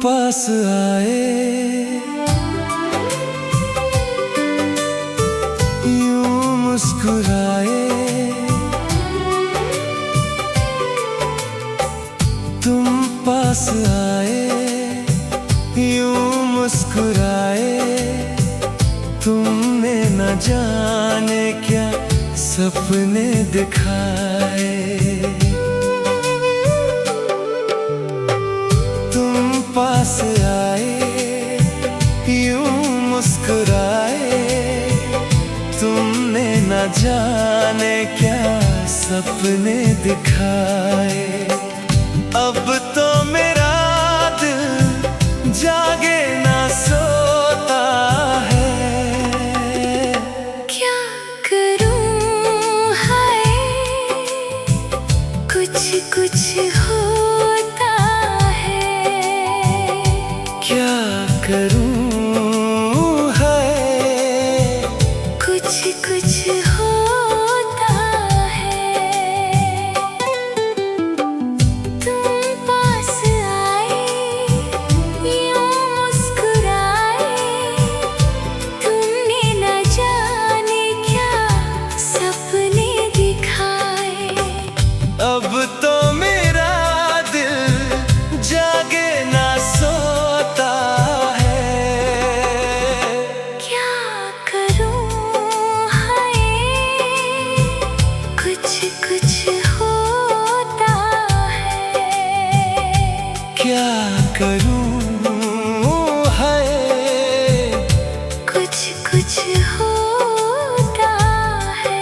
पास आए, यूं मुस्कुराए, तुम पास आए, यूं मुस्कुराए, तुमने न जाने क्या सपने दिखाए। तुम पास आए, यूं मुस्कुराए, तुमने न जाने क्या सपने दिखाए। अब तो मेरा दिल जागे ना सोता है, क्या करूं हाय, कुछ कुछ होता है। क्या करूं है, कुछ कुछ होता है। तुम पास आए, यूं मुस्कुराए, तुमने न जाने क्या सपने दिखाए। अब तो मेरा दिल जागे ना सोता है। क्या करूं हाय, कुछ कुछ होता है। क्या करूं है, कुछ कुछ होता है।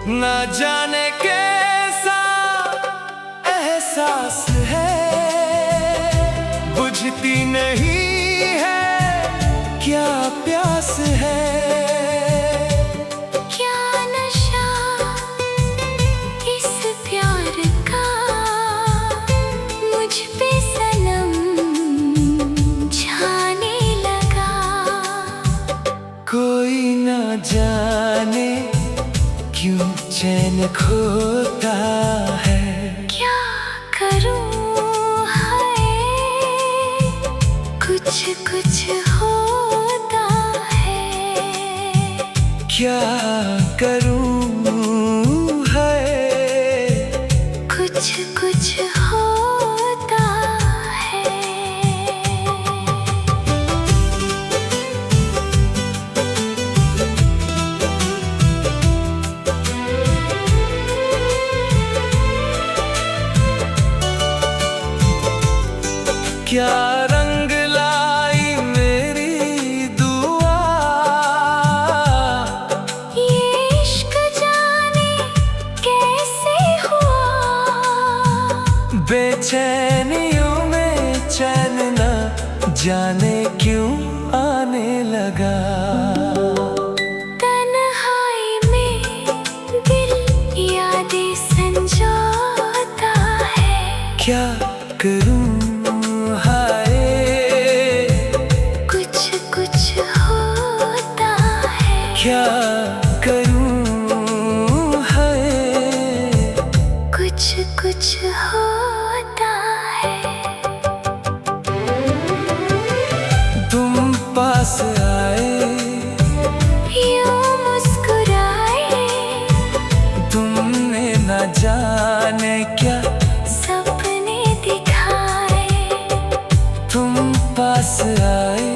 न जाने कैसा एहसास है, बुझती नहीं है क्या प्यास है। क्या नशा इस प्यार का मुझ पे सनम छाने लगा। कोई न जाने क्यों चैन खोता है। क्या करूं हाय, कुछ कुछ होता है। क्या करूं है, कुछ कुछ होता है। क्या रंग लाई मेरी दुआ, ये इश्क जाने कैसे हुआ। बेचैनियों में चैन न जाने क्यों आने लगा। तन्हाई में दिल यादें संजोता है। क्या करूं हाय, कुछ कुछ होता है। क्या करूं है, कुछ कुछ होता है। तुम पास आए, यूं मुस्कुराए, तुमने न जाने क्या सपने दिखाए। तुम पास आए,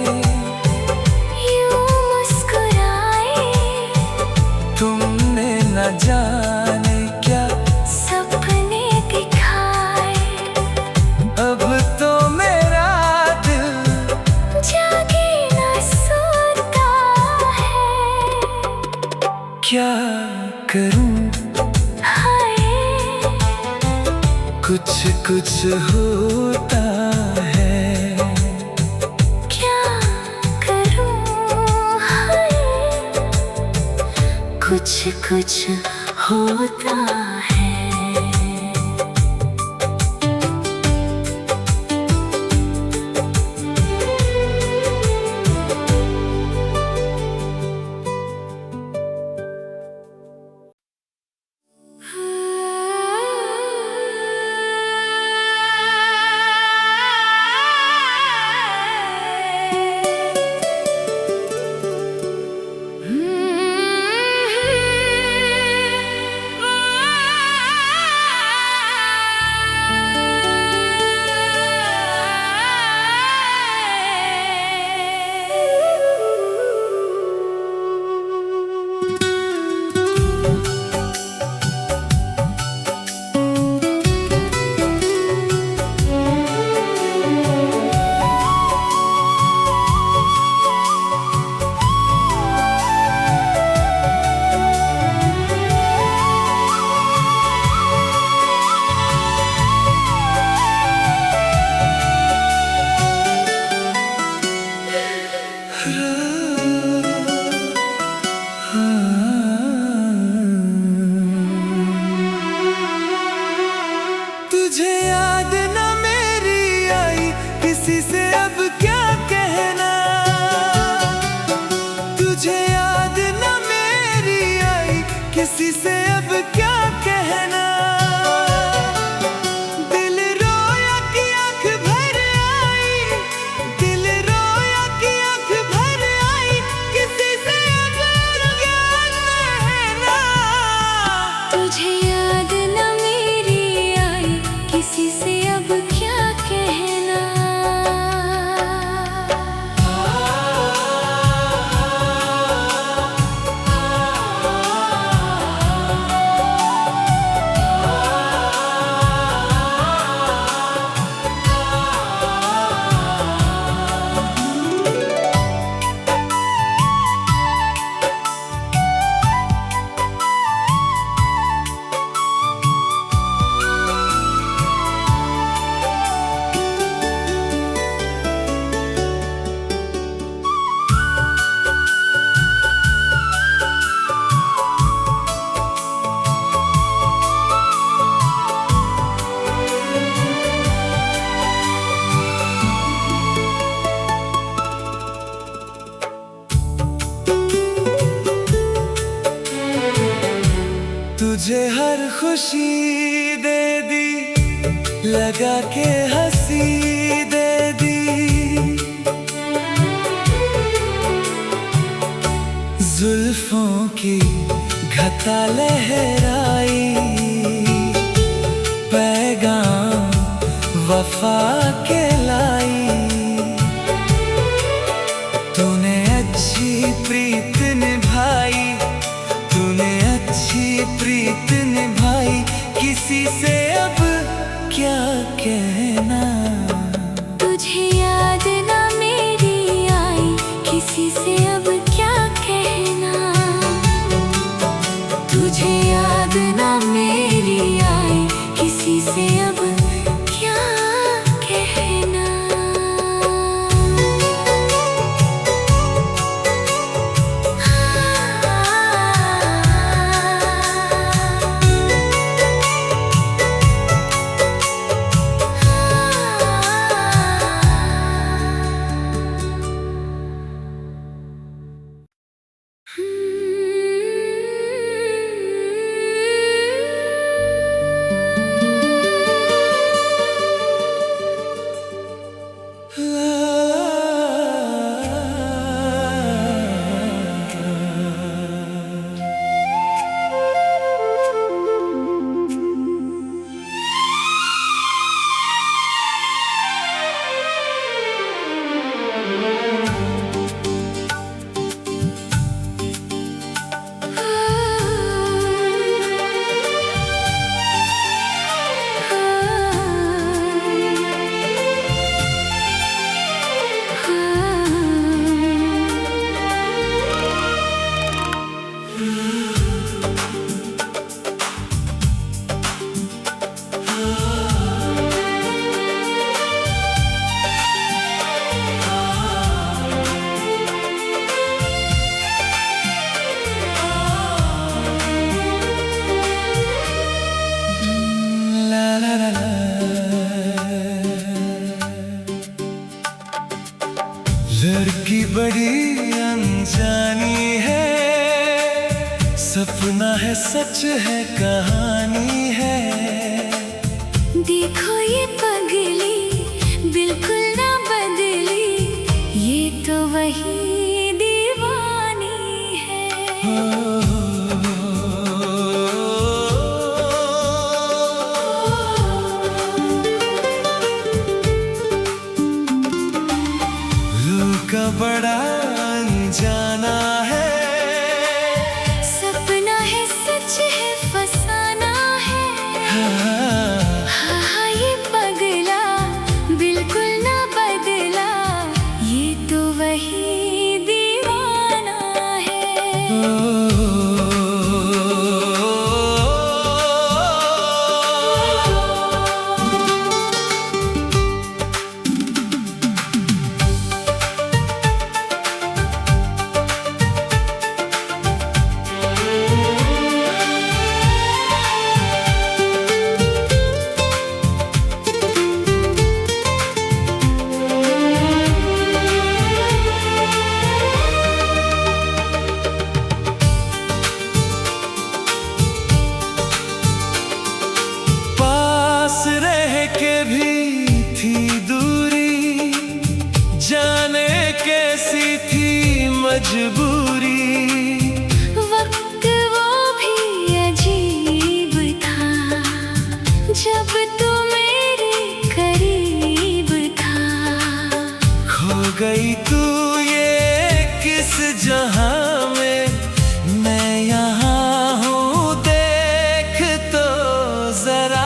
यूं मुस्कुराए, तुमने न जाने क्या सपने दिखाए। अब तो मेरा दिल जागे ना सोता है। क्या करूं हाय, कुछ कुछ होता है। क्या करूं कुछ होता है। तुझे याद न मेरी आई, किसी से अब क्या कहना। तुझे याद न मेरी आई, किसी से अब क्या कहना। दिल रोया कि आँख भर आई, दिल रोया कि आँख भर आई, किसी से अब क्या कहना। तुझे याद न मेरी आई, किसी से अब क्या कहना। तुझे हर खुशी दे दी, लगा के हंसी दे दी। जुल्फों की घटा लहराई, पैगाम वफा के लाई। तूने अच्छी प्रीत निभाई, तूने अच्छी प्रीत निभाई, किसी से अब क्या कहना। तुझे याद न मेरी आई, किसी से अब क्या कहना। तुझे याद न मेरी आई, किसी से अब क्या कहना। बड़ी अनजानी है, सपना है सच है कहानी है। देखो ये पगली बिल्कुल ना बदली, ये तो वही दीवानी है। का बड़ा अनजाना है, सपना है सच है फसाना है। हाँ ये पगला बिल्कुल ना बदला, ये तो वही दीवाना है। मजबूरी वक्त वो भी अजीब था, जब तू मेरे करीब था। खो गई तू ये किस जहां में, मैं यहाँ हूँ देख तो जरा।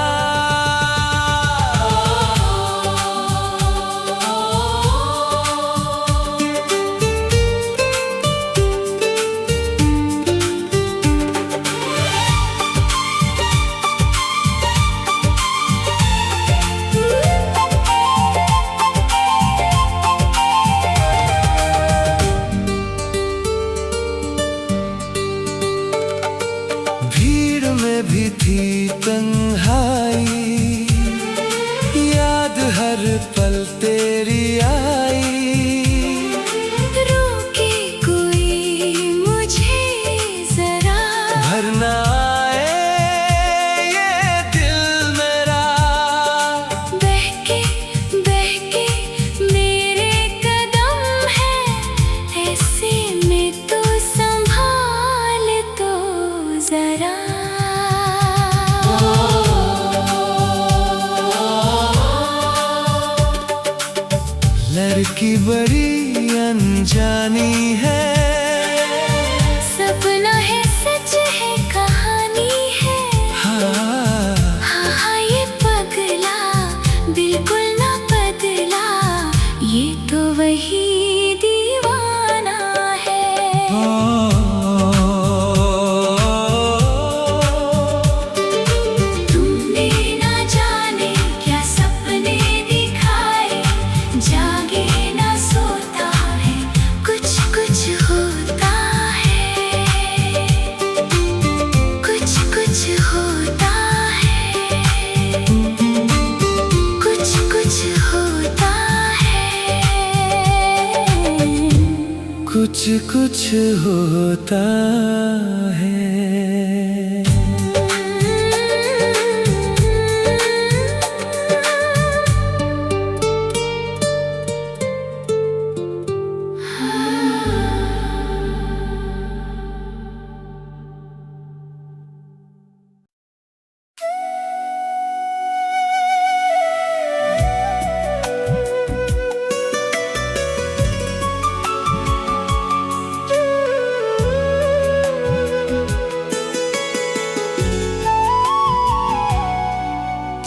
भी थी तन्हाई, याद हर पल तेरी आई। रोके कोई मुझे जरा, भरना आए ये दिल मेरा। बहके मेरे कदम है, ऐसे में तो संभाल तो जरा। लड़की बड़ी अनजानी है, सपना है सच है कहानी है। हाँ ये पगला बिल्कुल ना बदला, ये तो वही दीवाना है। तुमने ना जाने क्या सपने दिखाए, जागे ना सोता है, कुछ कुछ होता है, कुछ कुछ होता है, कुछ कुछ होता है, कुछ कुछ होता है।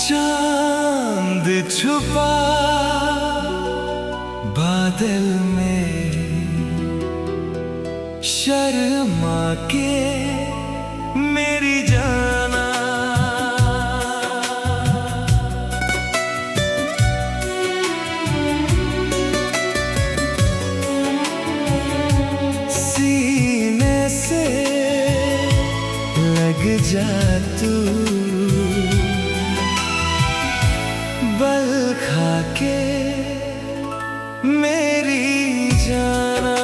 चांद छुपा बादल में, शर्मा के मेरी जाना। सीने से लग जा तू, बल खा के मेरी जाना।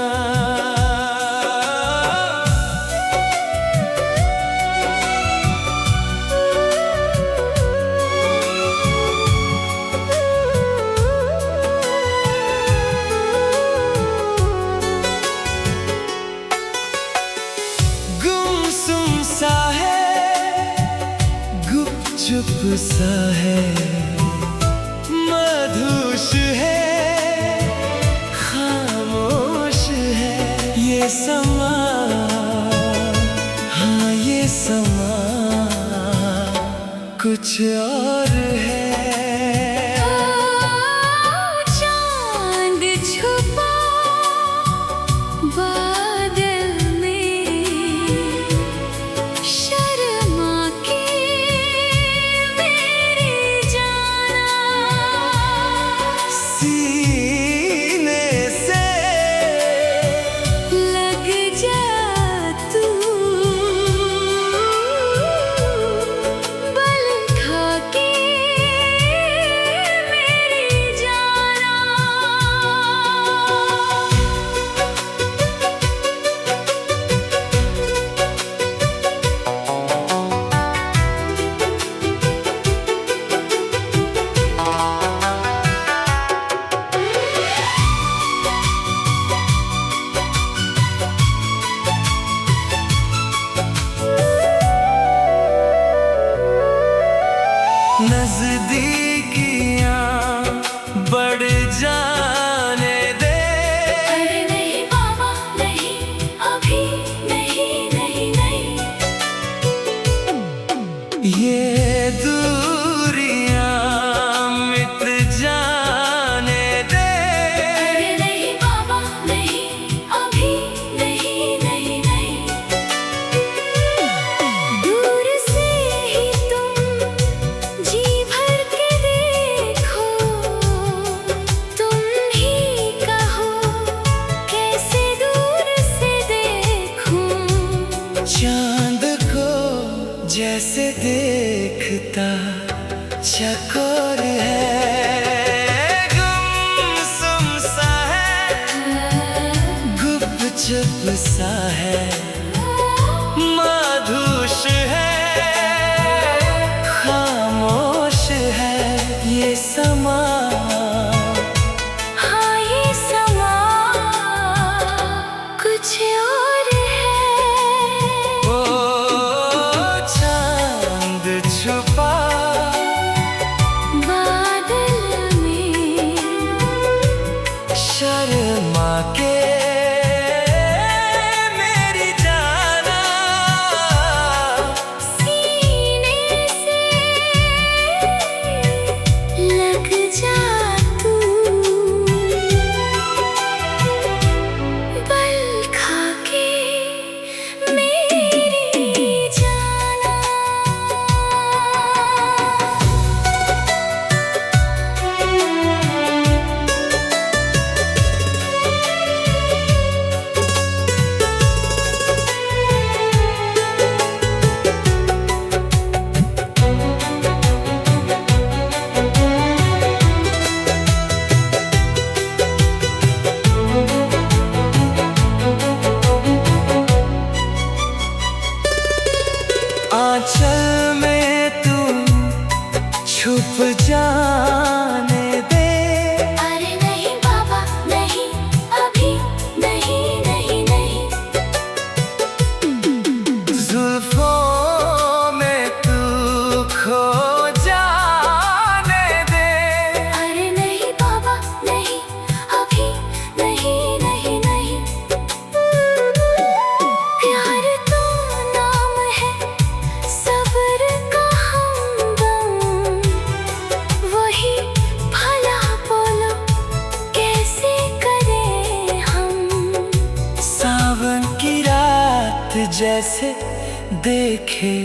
समा, हाँ ये समा कुछ और है। चांद छुपा बादल में, शर्मा के मेरी जाना, सीने से लग जा तू, बल खा के मेरी जाना। नजदीकियां बढ़ जाने दे। अरे नहीं बाबा नहीं, अभी नहीं नहीं नहीं। ये दूरियां मिट जाने दे। अरे नहीं बाबा नहीं, अभी नहीं नहीं नहीं। दूर से ही तुम जी भर के देखो, तुम ही कहो कैसे दूर से देखूं। चांद को जैसे देखता चकोर है, गुमसुम सा है, गुपचुप सा है, माधुष है, खामोश है ये समा। हाँ ये समा कुछ और है। ओ चांद छुपा बादल में, शर्मा के मेरी जाना, सीने से लग जा तू, बल खा के मेरी जाना। आंचल में तू छुप जाने दे। अरे नहीं बाबा नहीं, अभी नहीं नहीं नहीं। जुल्फों में तू खो जाने दे। अरे नहीं बाबा नहीं, अभी नहीं नहीं नहीं। प्यार तो नाम है सब्र का हमदम, वही भला बोलो कैसे करें हम। सावन की रात जैसे देखे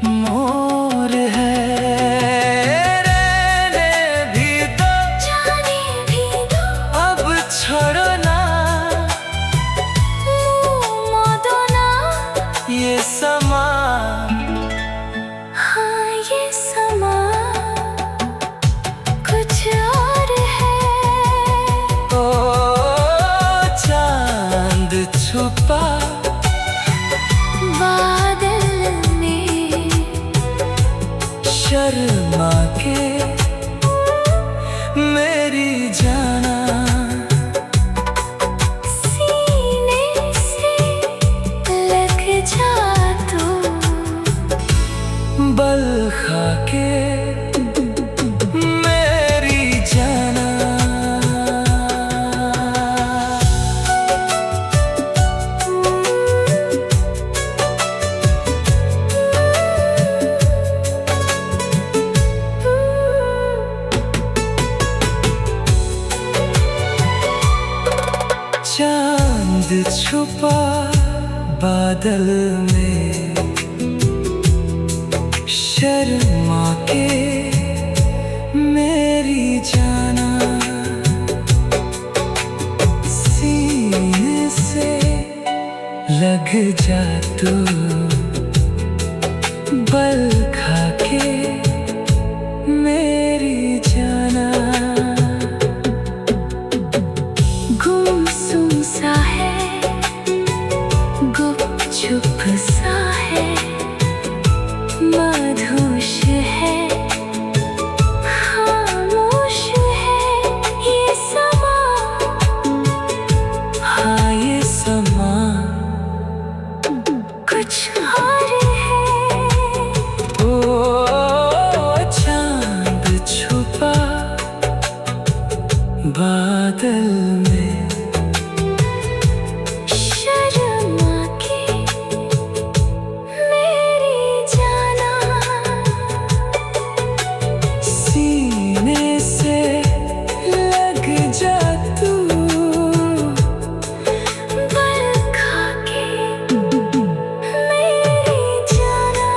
मोर है, रहने भी दो, जाने भी दो, अब छोड़ो ना मुँह मोड़ो ना। ये समा। हाँ ये समा कुछ और है। ओ चांद छुपा बादल में, शर्मा के मेरी जाना, सीने से लग जा तू, बल खा के मेरी जाना। चांद छुपा बादल में, शर्मा के मेरी जाना, सीने से लग जा तू, बल खा के मेरी जाना। गुमसुम सा है, गुपचुप सा है, मधुश है, खामोश है ये समा। हाँ ये समा कुछ और है। ओ चांद छुपा बादल में, शर्मा के मेरी जाना, सीने से लग जा तू, बल खा के मेरी जाना।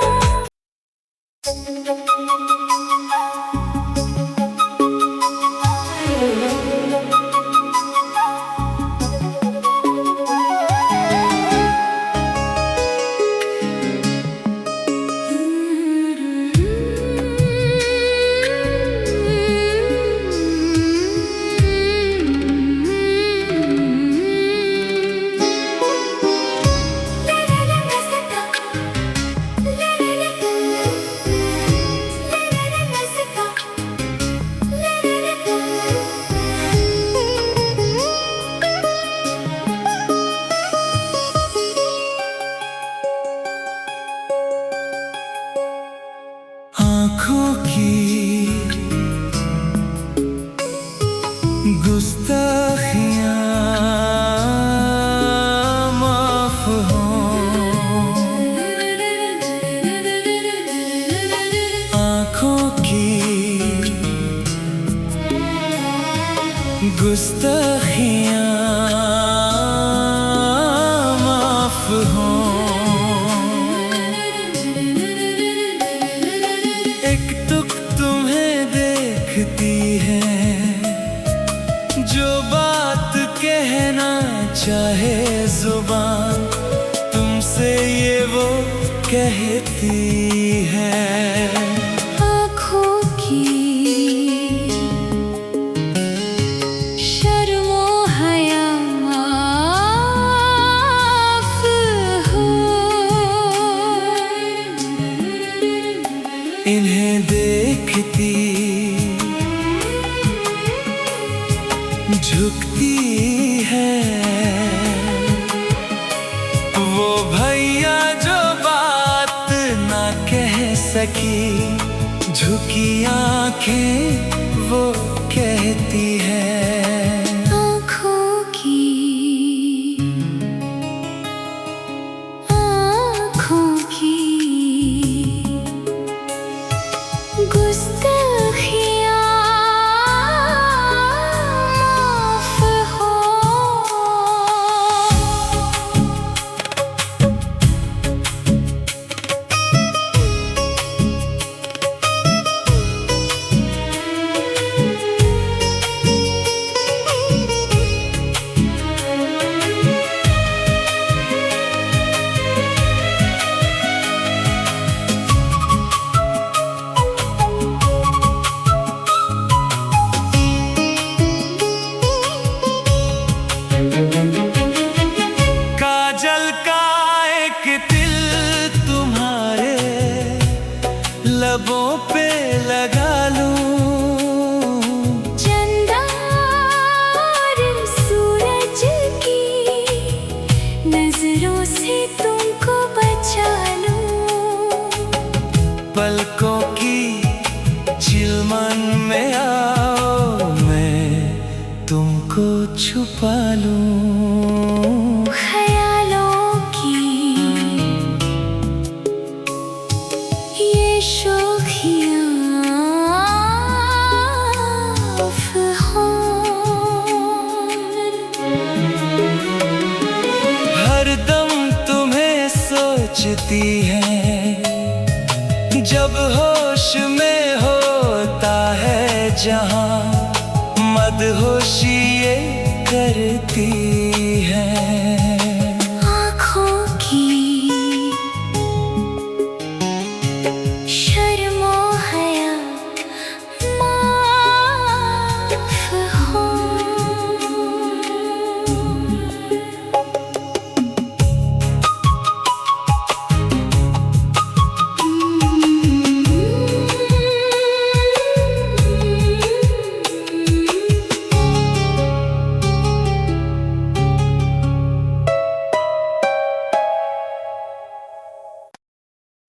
आँखों की गुस्ताखियाँ माफ हों, आँखों की गुस्ताखियाँ माफ हों। एक टुक तुम्हें देखती है, जो बात कहना चाहे जुबान, तुमसे ये वो कहती है। आँखों की शर्मो हया माफ हो, इन्हें देखती झुकती है, वो भैया जो बात ना कह सकी, झुकी आंखें वो कहती है। आँखों की गुस्ताखियाँ माफ हो। काजल का एक तिल तुम्हारे लबों पे लगा लूं, चंदा और सूरज की नजरों से तुमको बचा लूं। पलकों की चिलमन में आओ, मैं तुमको छुपा लूं। ख्यालों की ये शोखियाँ माफ हो। करती हैं। जब होश में होता है जहां, मदहोशी ये करती हैं। आँखों की शर्मो हया माफ हो।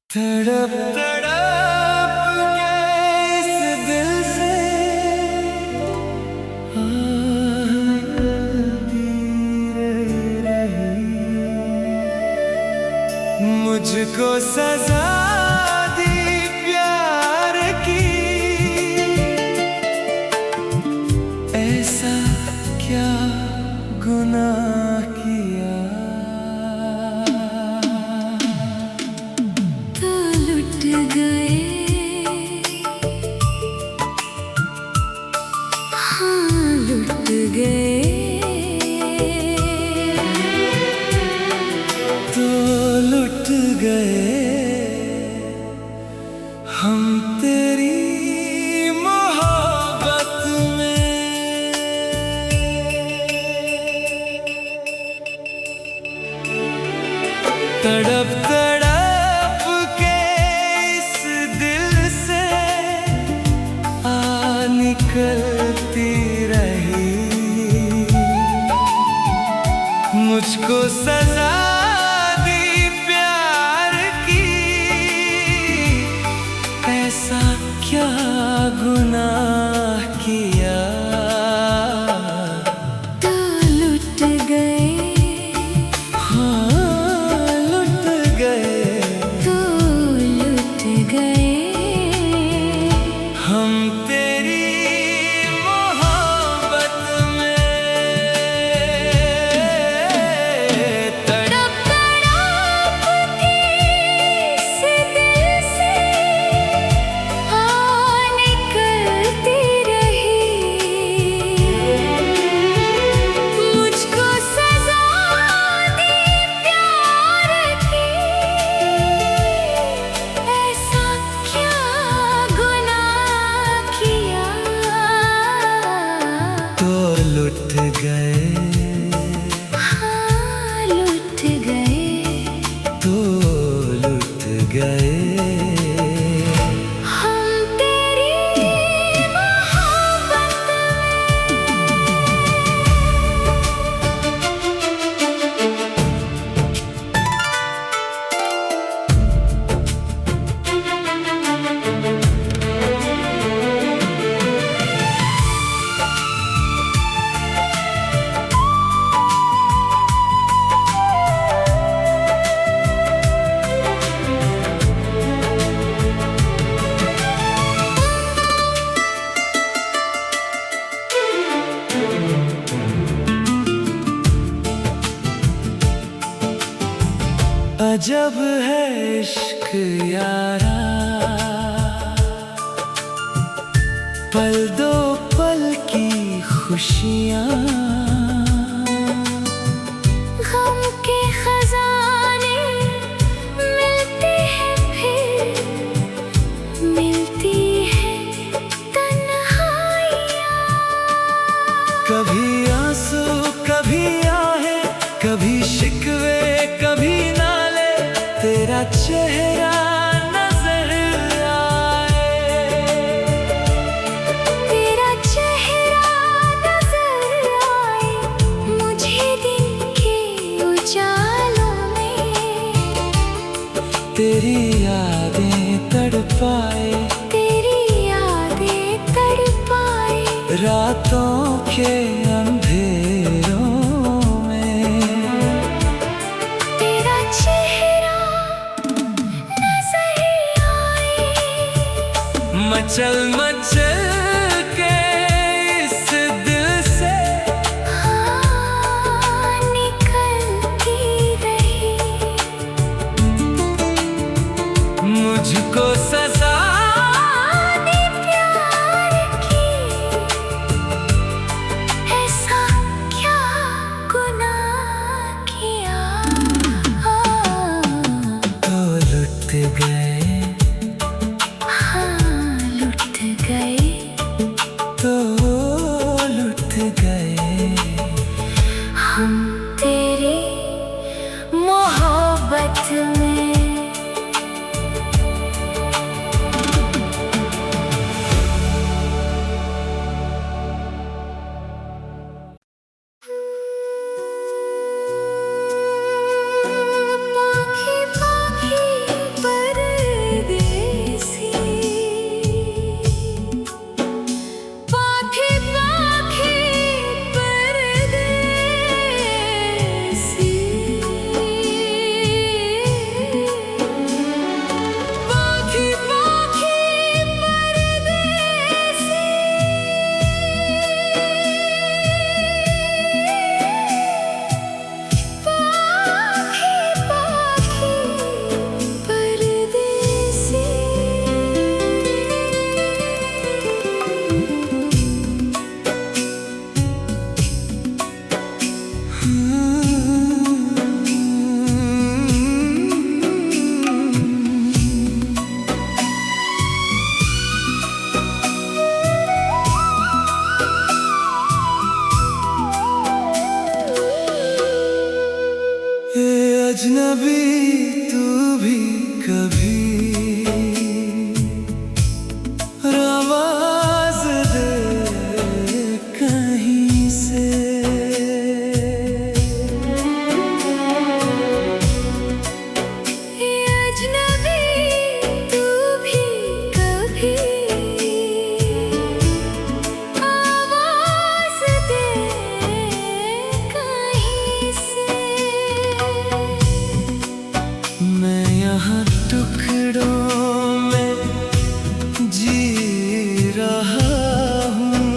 तड़प तड़प के इस दिल से आती रही, मुझको सजा दी प्यार की। ऐसा क्या गुनाह किया, तो लुट गए, हाँ लुट गए। तो लुट गए हम तेरी मोहब्बत में। तड़प तड़प के इस दिल से आ निकलती रही, मुझको सजा दी प्यार की। ऐसा क्या गुनाह किया, तो लुट गए, हाँ लुट गए। तो लुट गए। हम तेरी मोहब्बत में। तड़प तड़प के इस दिल से आ निकलती रही, मुझको सजा दी प्यार की। ऐसा क्या गुनाह किया, तो लुट गए, हाँ लुट गए। तो लुट गए। हम तेरी मोहब्बत अजब है इश्क यारा, पल दो पल की खुशियाँ। गम के खजाने मिलते हैं, फिर मिलती है तन्हाइयाँ। कभी आंसू कभी आहें, कभी शिकवे कभी नाले, तेरा चेहरा नजर आए। तेरा चेहरा नजर आए मुझे दिन के उजालों में। तेरी यादें तड़पाए, तेरी यादें तड़पाए, रातों के अंधेरों में। तेरा चेहरा नजर आए, मचल मचल के इस दिल से हाँ निकलती रही। गुथ गए हम तेरी मोहब्बत में। पाखी पाखी परदेसी, पाखी पाखी परदेसी, पाखी पाखी परदेसी, पाखी पाखी परदेसी। ए अजनबी तू भी कभी आवाज दे कहीं से। ये अजनबी तू भी कभी आवाज दे कहीं से। मैं यहाँ टुकड़ों में जी रहा हूँ,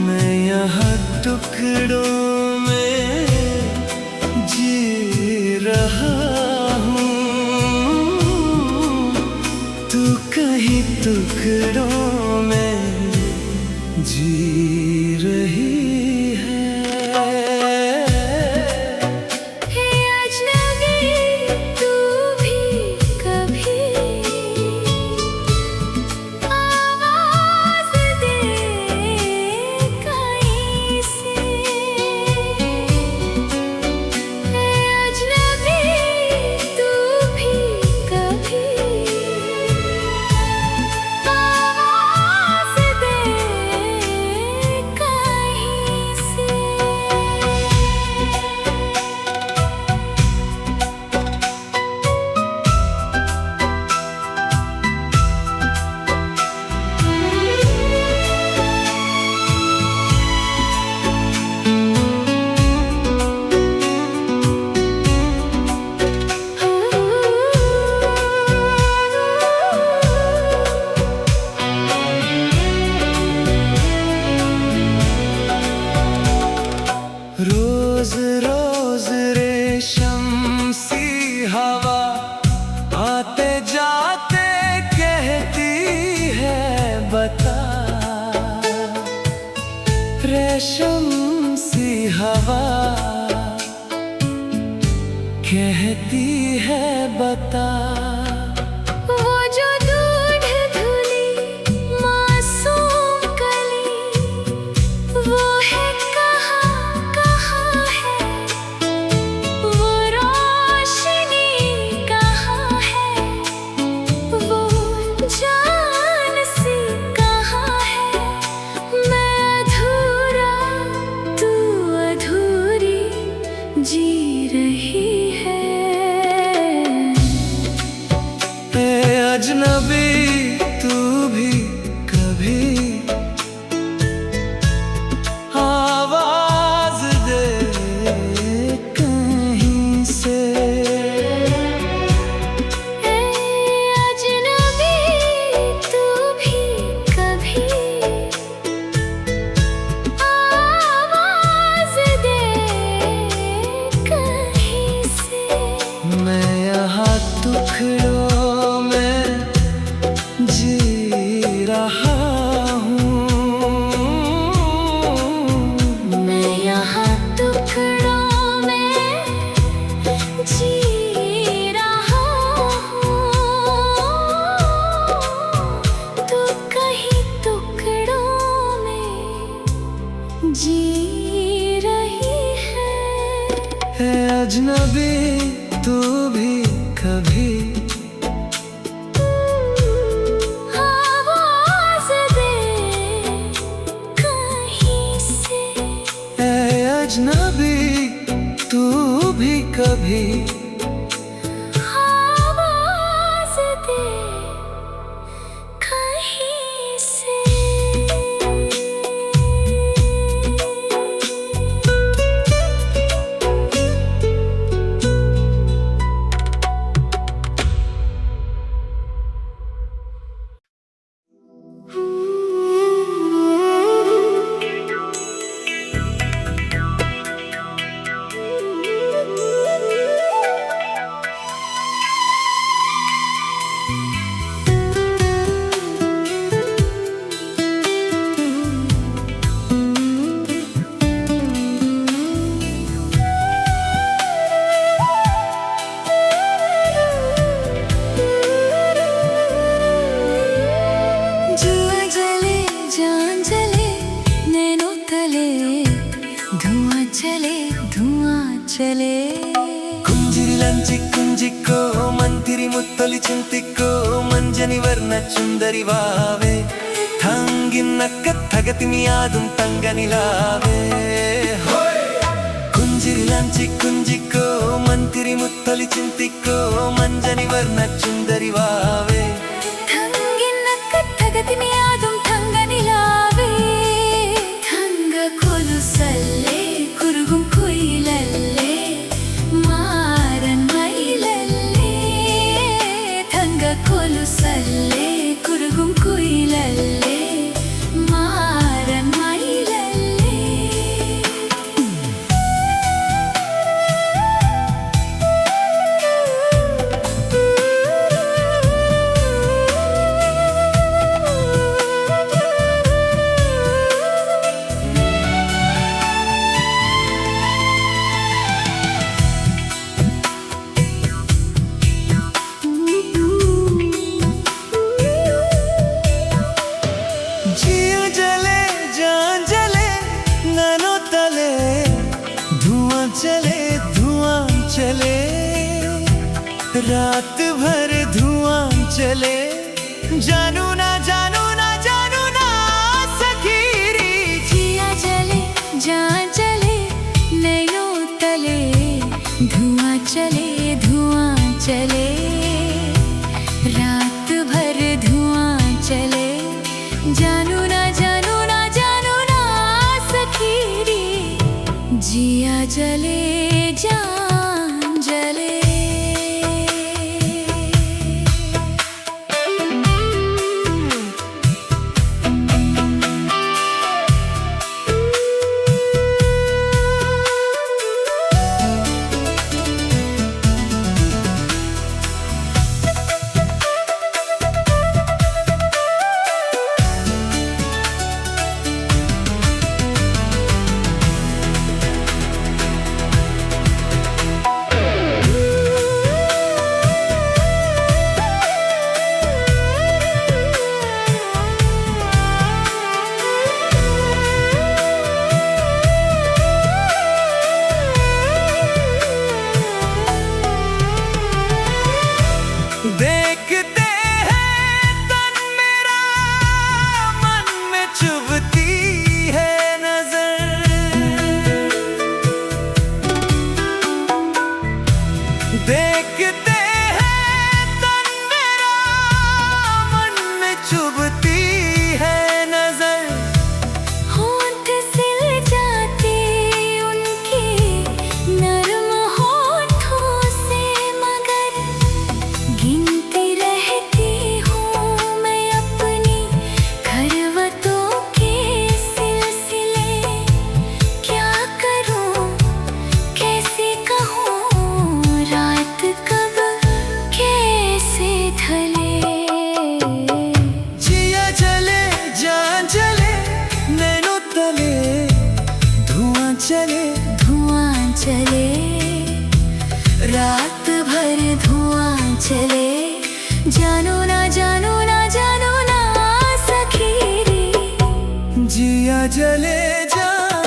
मैं यहाँ टुकड़ों में जी रहा हूँ। तू कहीं टुकड़ों में जी रही है। हे अजनबी तू भी कभी आवाज दे कहीं से। हे अजनबी तू भी कभी आवाज दे कहीं से। रोज रोज रेशम सी हवा आते जाते कहती है बता। रेशम सी हवा कहती है बता। वो जो दूध धुली मासूम कली, वो है कहाँ कहाँ है, वो रोशनी कहाँ है, वो जान सी कहाँ है। मैं अधूरा तू अधूरी जी रही है। जी रही है अजनबी तू भी कभी आवाज दे कहीं से। है अजनबी तू भी कभी आवाज दे कहीं से। जुआ जले जान जले नैनों तले धुआं चले धुआं चले। కుంజిరిలంచి కుంజిక్కో మంతిరి ముత్తలి చింతిక్కో మంజని వర్ణ చుందరి వావే థంగిన్నక్క తగతిమి యాదుం తంగనిలావే కుంజిరిలంచి కుంజిక్కో మంతిరి ముత్తలి చింతిక్కో మంజని వర్ణ చుందరి వావే తంగిన్నక్క తగతిమి యాదుం తంగనిలావే తంగ కొలుసల్లే కురుగుం కుయిలల్లే మారన్ మైలల్లే తంగ కొలుసల్లే కురుగుం కుయిలల్లే మారన్ మైలల్లే। जिया जले जान जले नैनों तले धुआं चले धुआं चले रात भर धुआं चले जानू ना जानू ना जानू ना सखीरी जिया जले जान चले नैनों तले धुआं चले धुआं चले रात भर धुआं चले जानू ना जानू ना जानू ना सखीरी जिया जले जान जले। देखते हैं तन मेरा मन में चुभती है नजर देखते हैं तन मेरा मन में चुभती है नजर होंठ सिल जाते उनके नरम होठों से मगर गिनती रहती हूँ मैं अपनी करवतों के सिलसिले। क्या करूँ कैसे कहूँ रात कब कैसे ढले। जिया जले जान जले नैनों तले धुआं चले धुआं चले रात भर धुआं चले जानू ना जानू ना जानू ना सखीरी जिया जले जान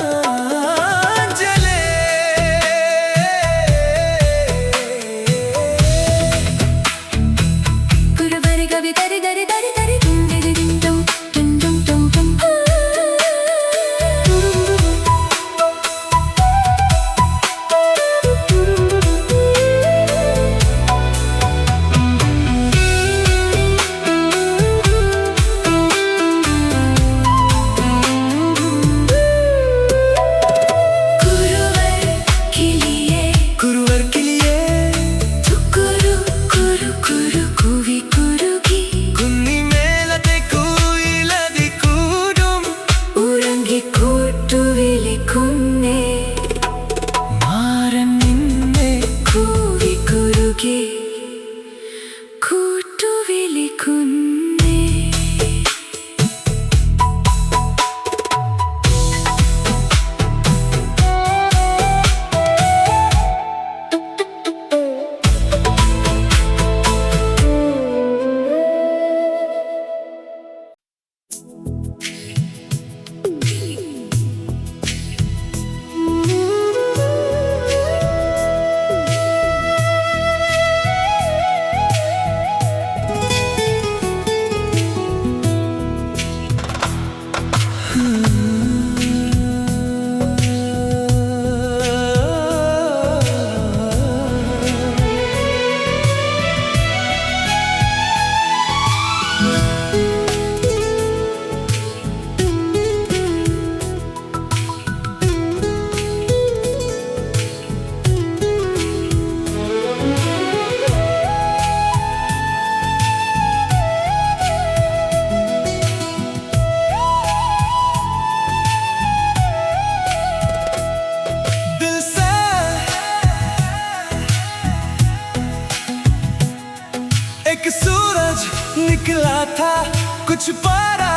कुछ पारा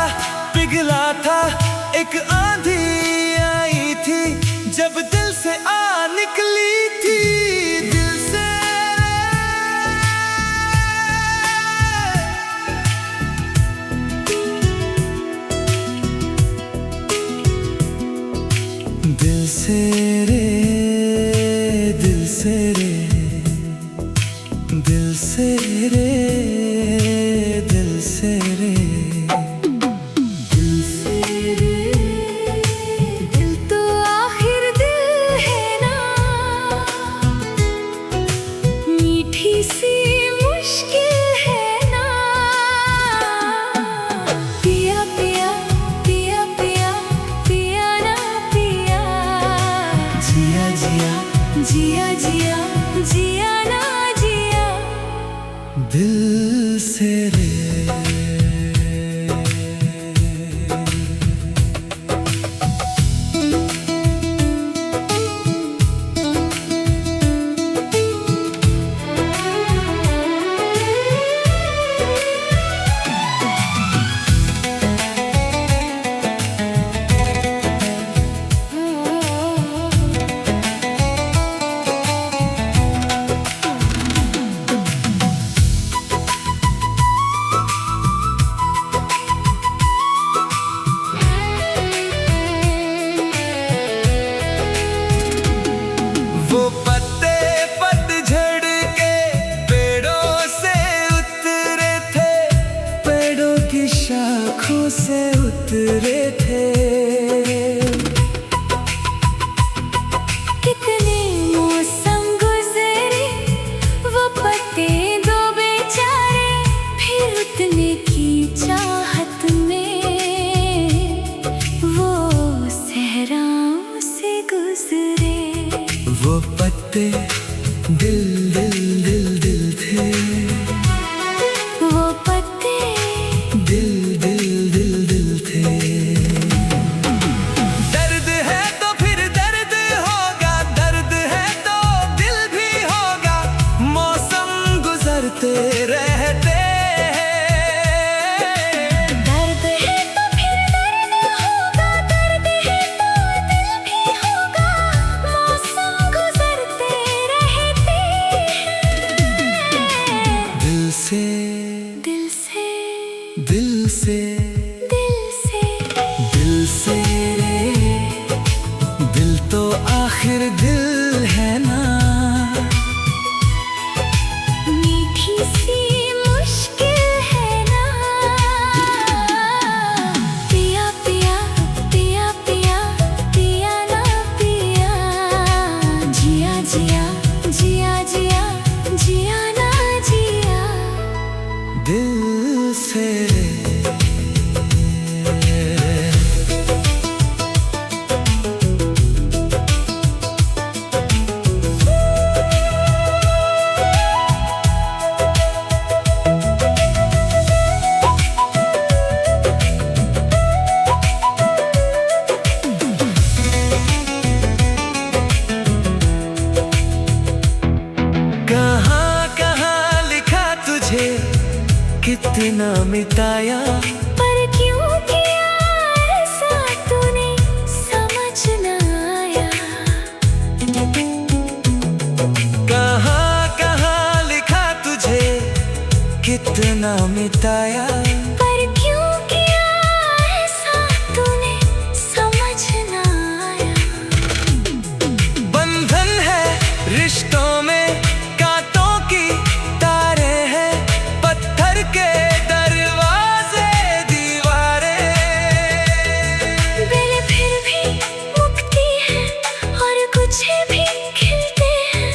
पिघला था, एक आंधी आई थी जब दिल से आ निकली थी। दिल से दिल से रे, दिल से रे, दिल से रे, दिल से रे, दिल से रे, दिल तो आखिर दिल है ना, मीठी सी मुश्किल है ना। पिया पिया पिया पिया पिया ना पिया, जिया जिया जिया जिया जिया ना जिया। दिल से रे। वो पत्ते पतझड़ के पेड़ों से उतरे थे, पेड़ों की शाखों से उतरे थे। कितने मौसम गुजरे, वो पत्ते दो बेचारे, फिर उतने की चाहत में वो सहराओं से गुजरे। वो पत्ते दिल दिल दिल दिल थे, वो पत्ते दिल दिल दिल दिल थे। दर्द है तो फिर दर्द होगा, दर्द है तो दिल भी होगा, मौसम गुजरते रहते हैं। दर्द है तो फिर दर्द होगा, दर्द है तो दिल भी होगा, मौसम गुजरते रहते हैं। दिल से दिल से दिल से दिल से दिल से रे, दिल तो आखिर दिल है ना, मीठी सी मुश्किल है ना। पिया पिया पिया पिया पिया ना पिया, जिया जिया जिया जिया जिया ना जिया। दिल से रे। कहाँ कहाँ लिखा तुझे, कितना मिटाया, पर क्यों किया ऐसा तूने समझ न आया। कहाँ कहाँ लिखा तुझे, कितना मिटाया, पर क्यों किया ऐसा तूने समझ न आया। बंधन है रिश्तों में, कांटों की तारे हैं, पत्थर के दरवाजे दीवारें। बेले फिर भी मुक्ति है और कुछ भी खिलते हैं,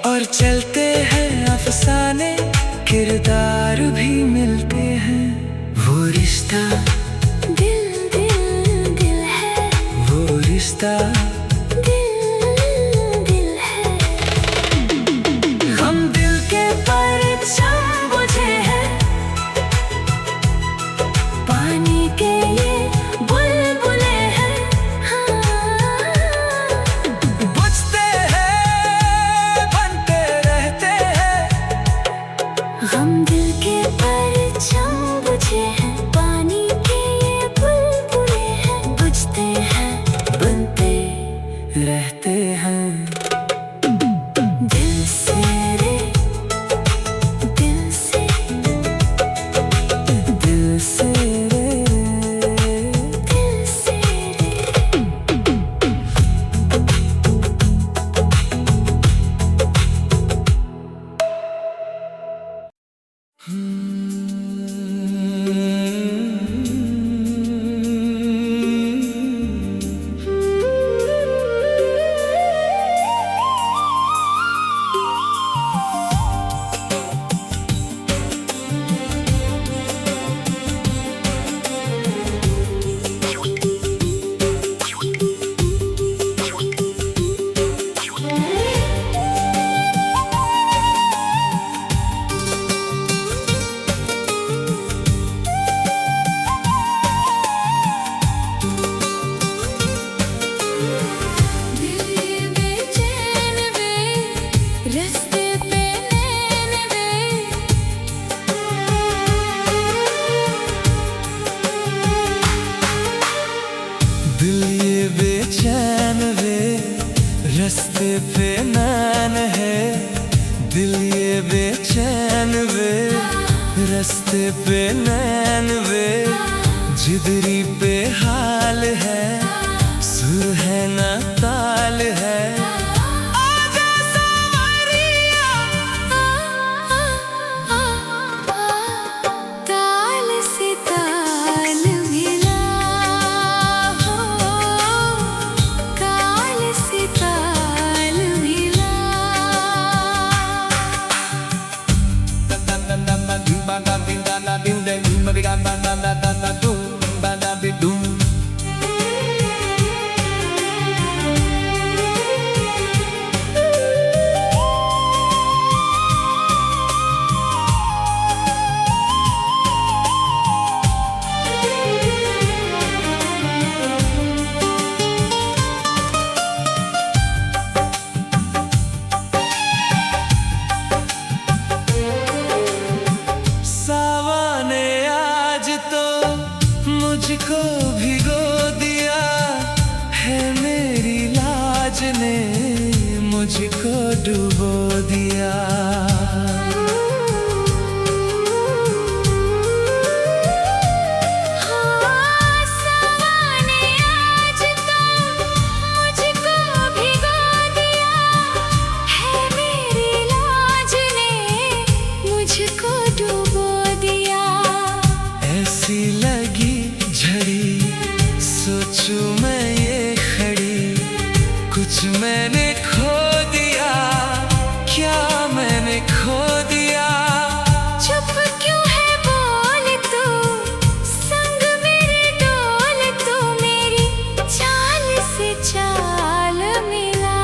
और चलते हैं अफसाने, किरदार भी मिलते हैं। वो रिश्ता दिल दिल दिल है, वो रिश्ता दिल दिल है। हम दिल के परचम बुझे हैं, पानी के ये बुलबुले हैं। हाँ, बुझते हैं बनते रहते हैं। हम दिल के परचम बुझे हैं, पानी बेचैन वे, रास्ते पे नैन है। दिल ये बेचैन वे, रास्ते पे नैन वे। जिदरी पे हाल है, सुर है ना ताल है। आजा सावरिया, ताल से ताल मिला हो, ताल से ताल मिला। सावन आज तो मुझको भिगो दिया है, मेरी लाज ने मुझको डुबो दिया। सावने आज तो मुझको भिगो दिया है, मेरी लाज ने मुझको डुबो दिया। ऐसी लगी झड़ी, सोचूं मैं ये खड़ी, कुछ मैंने खो दिया, क्या मैंने खो दिया। चुप क्यों है बोल तू, संग मेरे डोल तू। मेरी चाल से चाल मिला,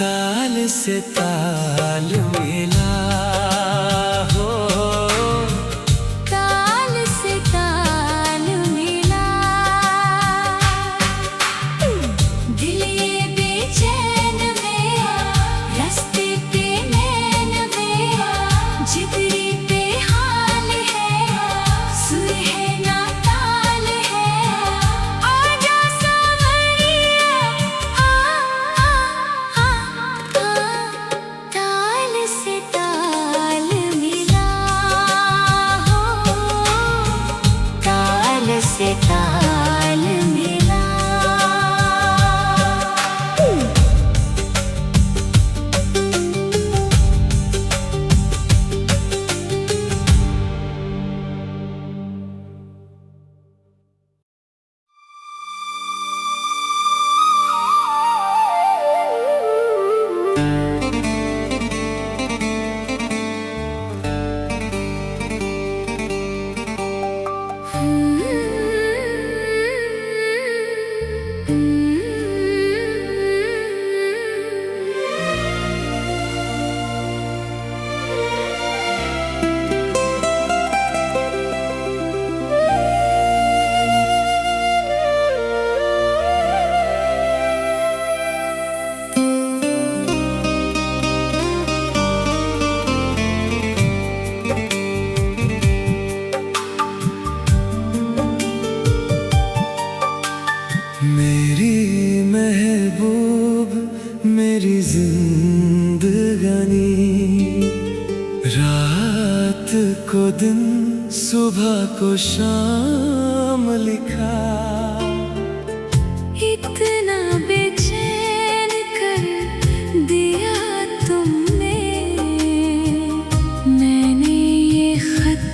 ताल से ताल मिला हो, ताल से ताल मिला। दिल ये बेचैन वे, रास्ते पे नैन वे। जिदरी पे हाल है, सुर है ना ताल है। आजा सावरिया, ताल से ताल मिला हो, ताल से ताल मिला। मेरी महबूब, मेरी जिंदगानी, रात को दिन, सुबह को शाम लिखा। इतना बेचैन कर दिया तुमने, मैंने ये खत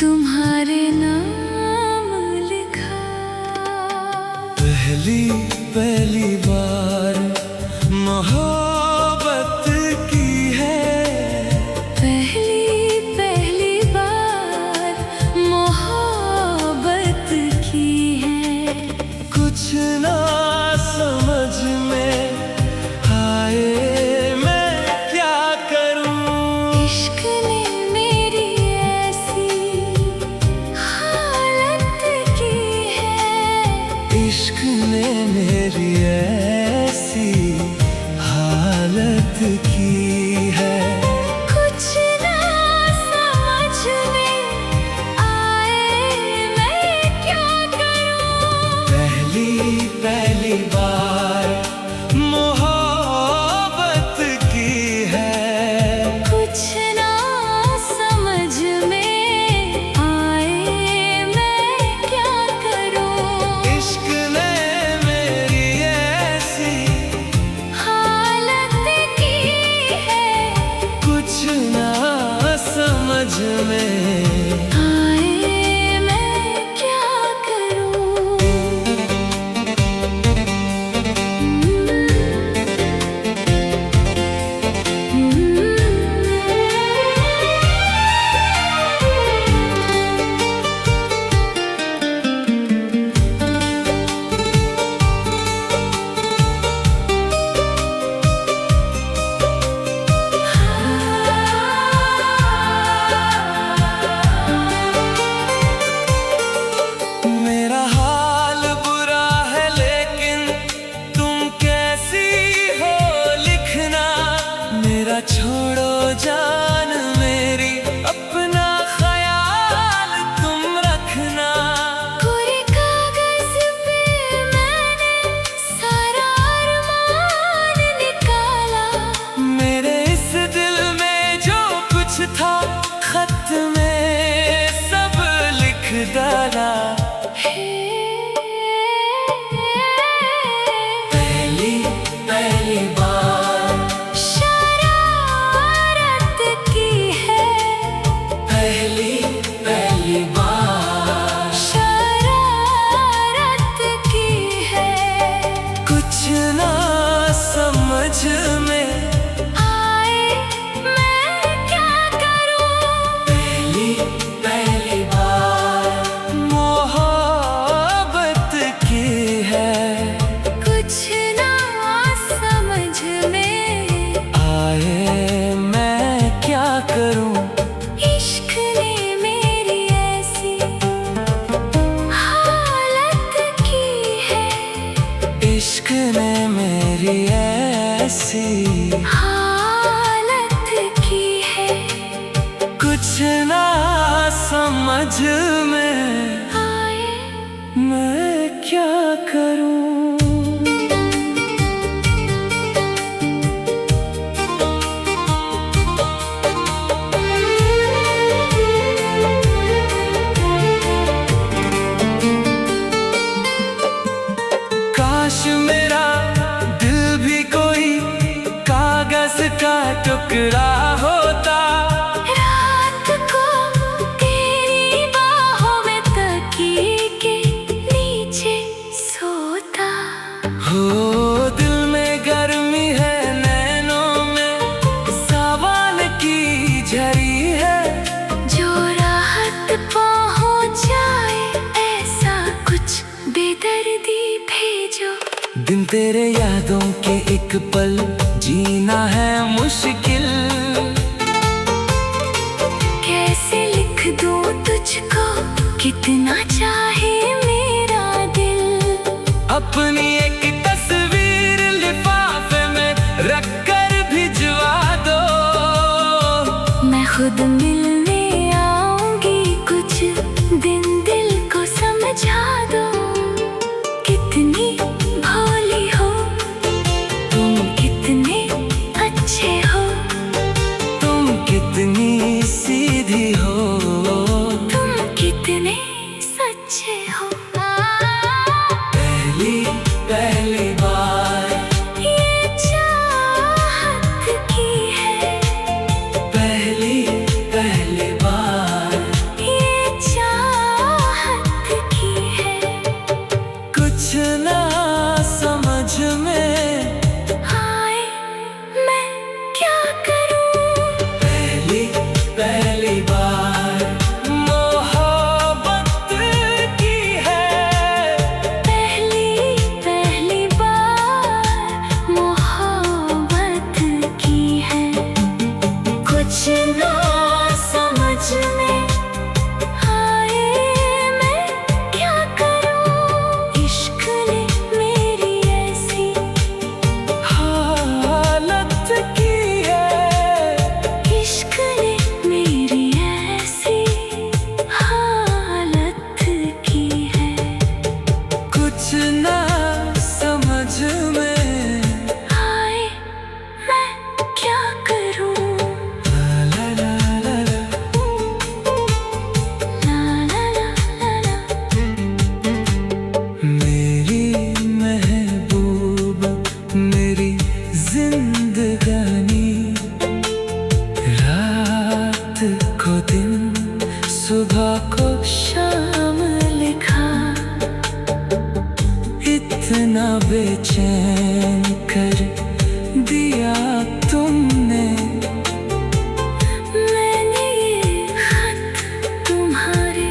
तुम्हारे नाम लिखा। पहली बार मोहब्बत की है, पहली बार मोहब्बत की है। कुछ ना समझ में आए मैं क्या करूं। इश्क ने मेरी ऐसी हालत की है, इश्क ने मेरी ऐसी हालत की है। कुछ ना समझ में आए मैं क्या करूं। मैं क्या करूं। काश मेरा दिल भी कोई कागज का टुकड़ा होता। रात को तेरी बाहों में तकिए के नीचे सोता। हो दिल में गर्मी है, नैनों में सावन की झरी है। जो राहत पहुंचाए ऐसा कुछ बेदर्दी भेजो। दिन तेरे यादों के एक पल जीना है मुश्किल। कैसे लिख दूं तुझको कितना चाहे मेरा दिल। अपनी एक तस्वीर लिफाफे में रख कर भिजवा दो। मैं खुद मिलने आऊंगी, कुछ दिन दिल को समझा दो। कितनी भोली हो तुम, कितने अच्छे हो तुम, कितनी सीधी हो तुम, कितने सच्चे हो। पहली पहली बार ये चाहत की है। पहली पहली बार ये चाहत की है। कुछ ना समझ में हाय मैं क्या करूं। पहली पहली बार मोहब्बत की है। पहली पहली बार मोहब्बत की है। कुछ ना समझ में हाय मैं क्या करूं। इश्क ने मेरी ऐसी हालत की है। इश्क ने मेरी ऐसी हालत की है। कुछ ना समझ में हाय मैं क्या करूं। ला ला ला ला। ला ला ला ला ला। मेरी महबूब मेरी जिंदगानी। रात को दिन, सुबह को शाम लिखा। इतना बेचैन कर दिया तुमने। मैंने ये खत तुम्हारे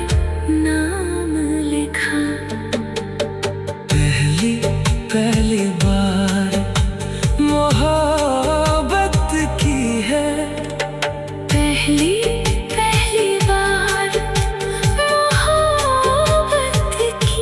नाम लिखा। पहली पहली बार मोहब्बत की है। पहली पहली बार मोहब्बत की।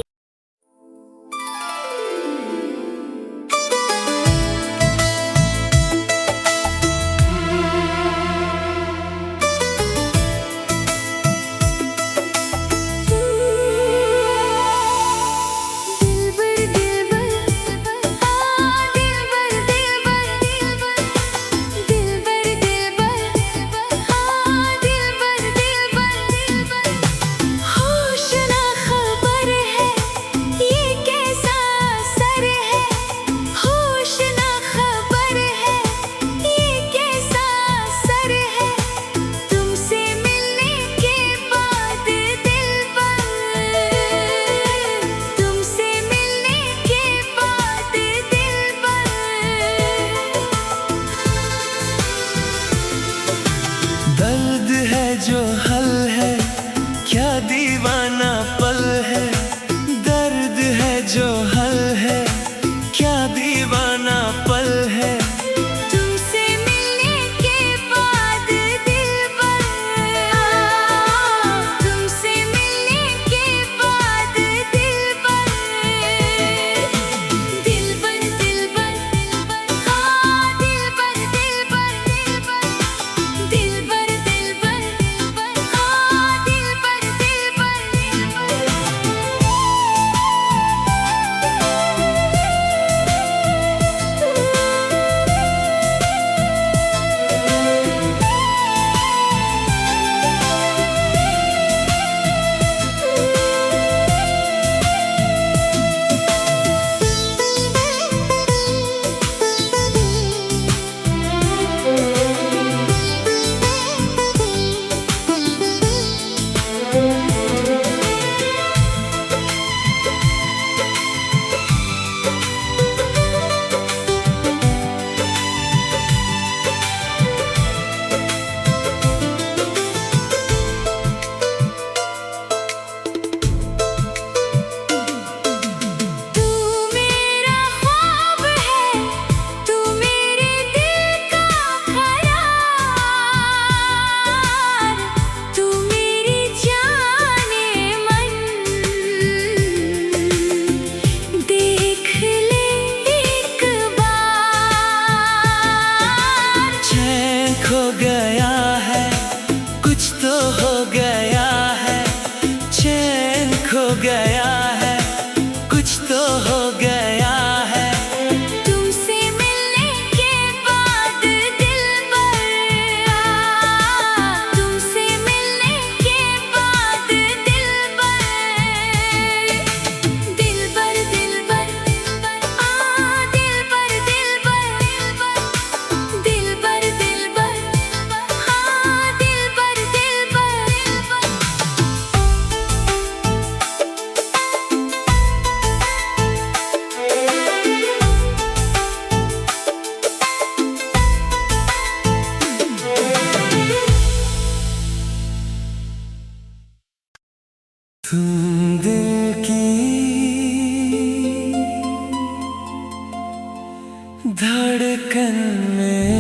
धड़कन में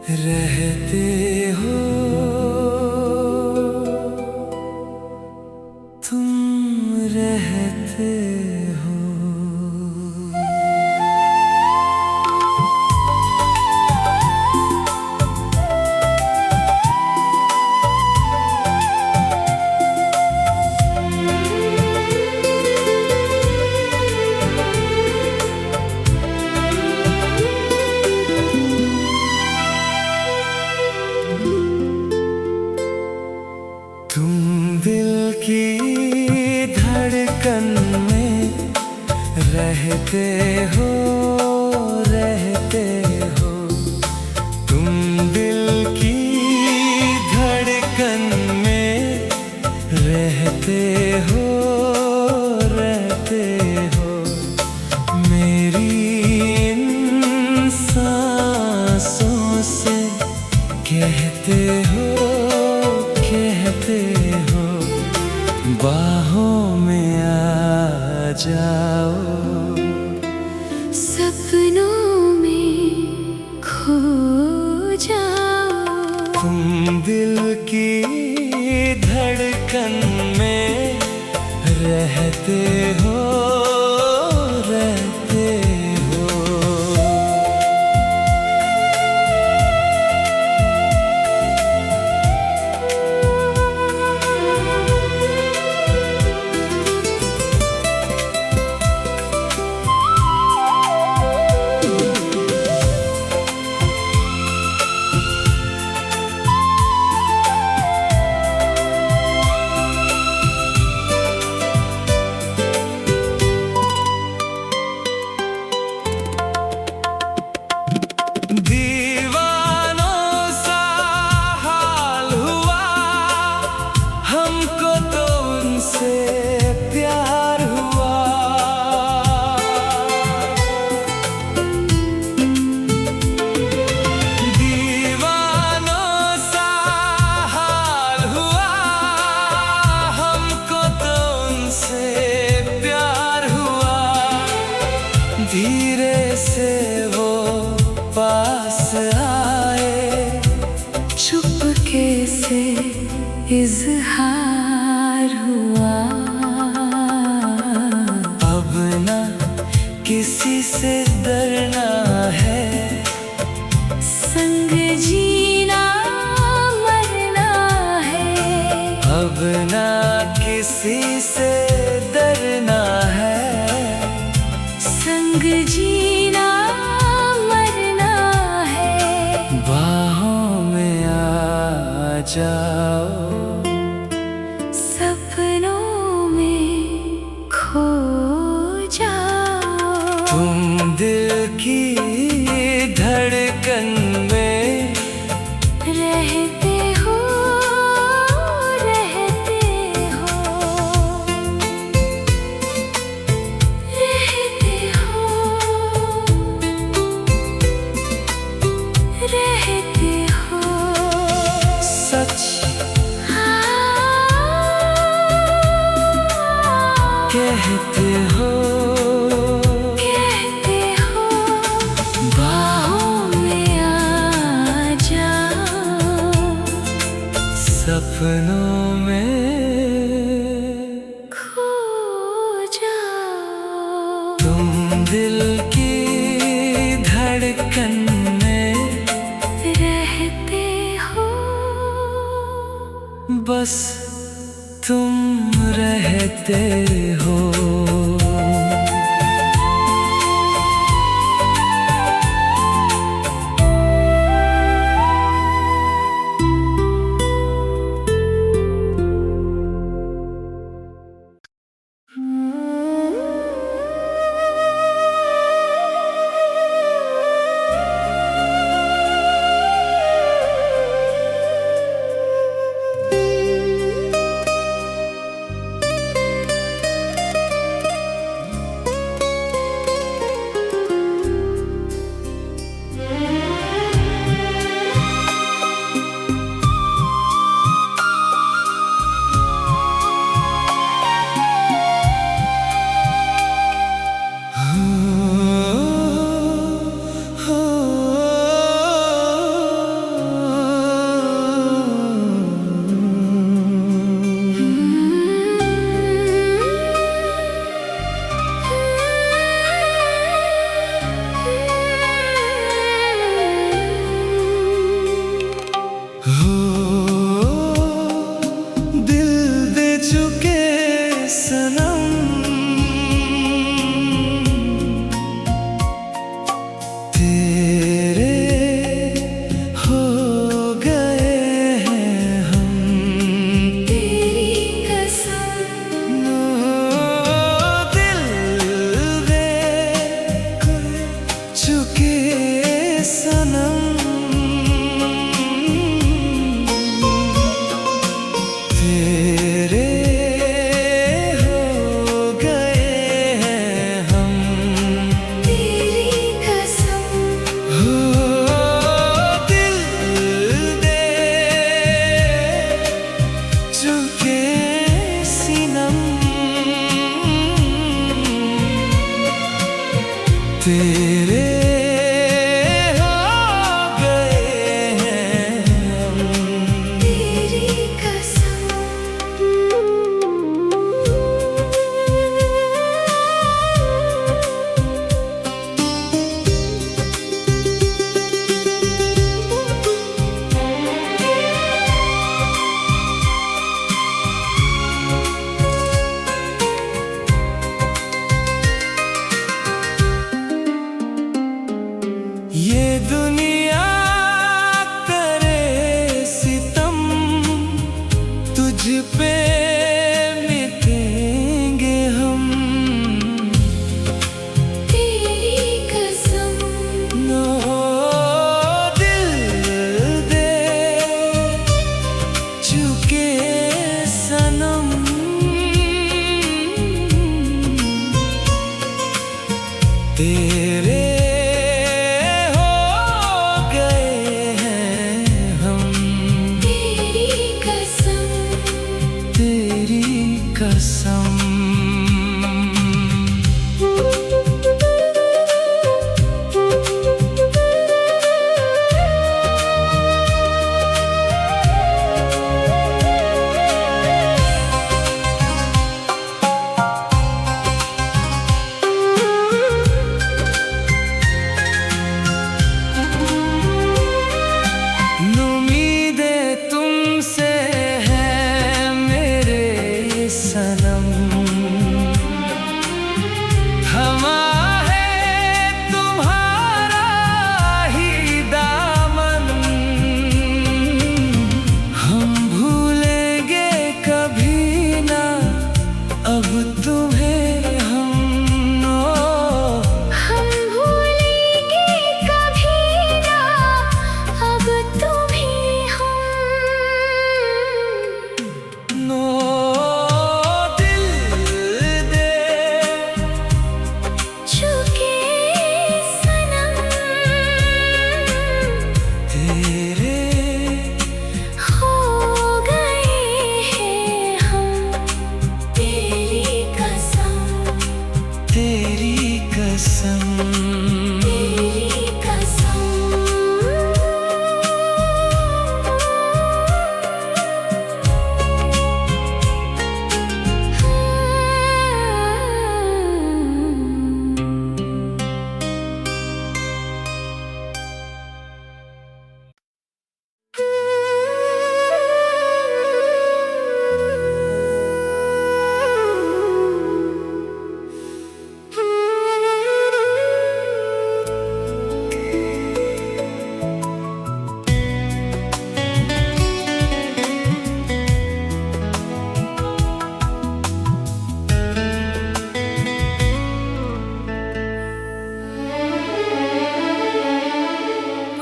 रहते हो तुम, रहते हो। तुम दिल की धड़कन में रहते हो, रहते हो। तुम दिल की धड़कन में रहते हो, रहते हो। मेरी इन सांसों से कहते हो, कहते हो। बाहों में आ जाओ, सपनों में खो जाओ। तुम दिल की धड़कन में रहते हो, रहते हो। दीवानों सा हाल हुआ हमको तो उनसे प्यार हुआ। दीवानों सा हाल हुआ हमको तो उनसे प्यार हुआ। धीरे से वो पास आए, चुपके से इज़हार हुआ। अब ना किसी से डरना है, संग जीना मरना है। अब ना किसी से डरना है। संग जीना मरना है। बाहों में आ जाओ, सपनों में खो जाओ। तुम दिल की धड़कन में रहते हो, रहते हो। रहते हो, रहते हो। सच कहते हो, कहते हो। बाहों में आ जाओ, सपनों में खो जाओ। तुम दिल की धड़कन में रहते हो, बस तुम रहते हो। सनम। थमा है तुम्हारा ही दामन, हम भूलेंगे कभी ना अब तुम्हें हम। हम भूलेंगे कभी ना अब तुम्हें हम। नो दिल दे चुके सनम, तेरे हो गए हैं हम। तेरी कसम, तेरी कसम। तेरी कसम।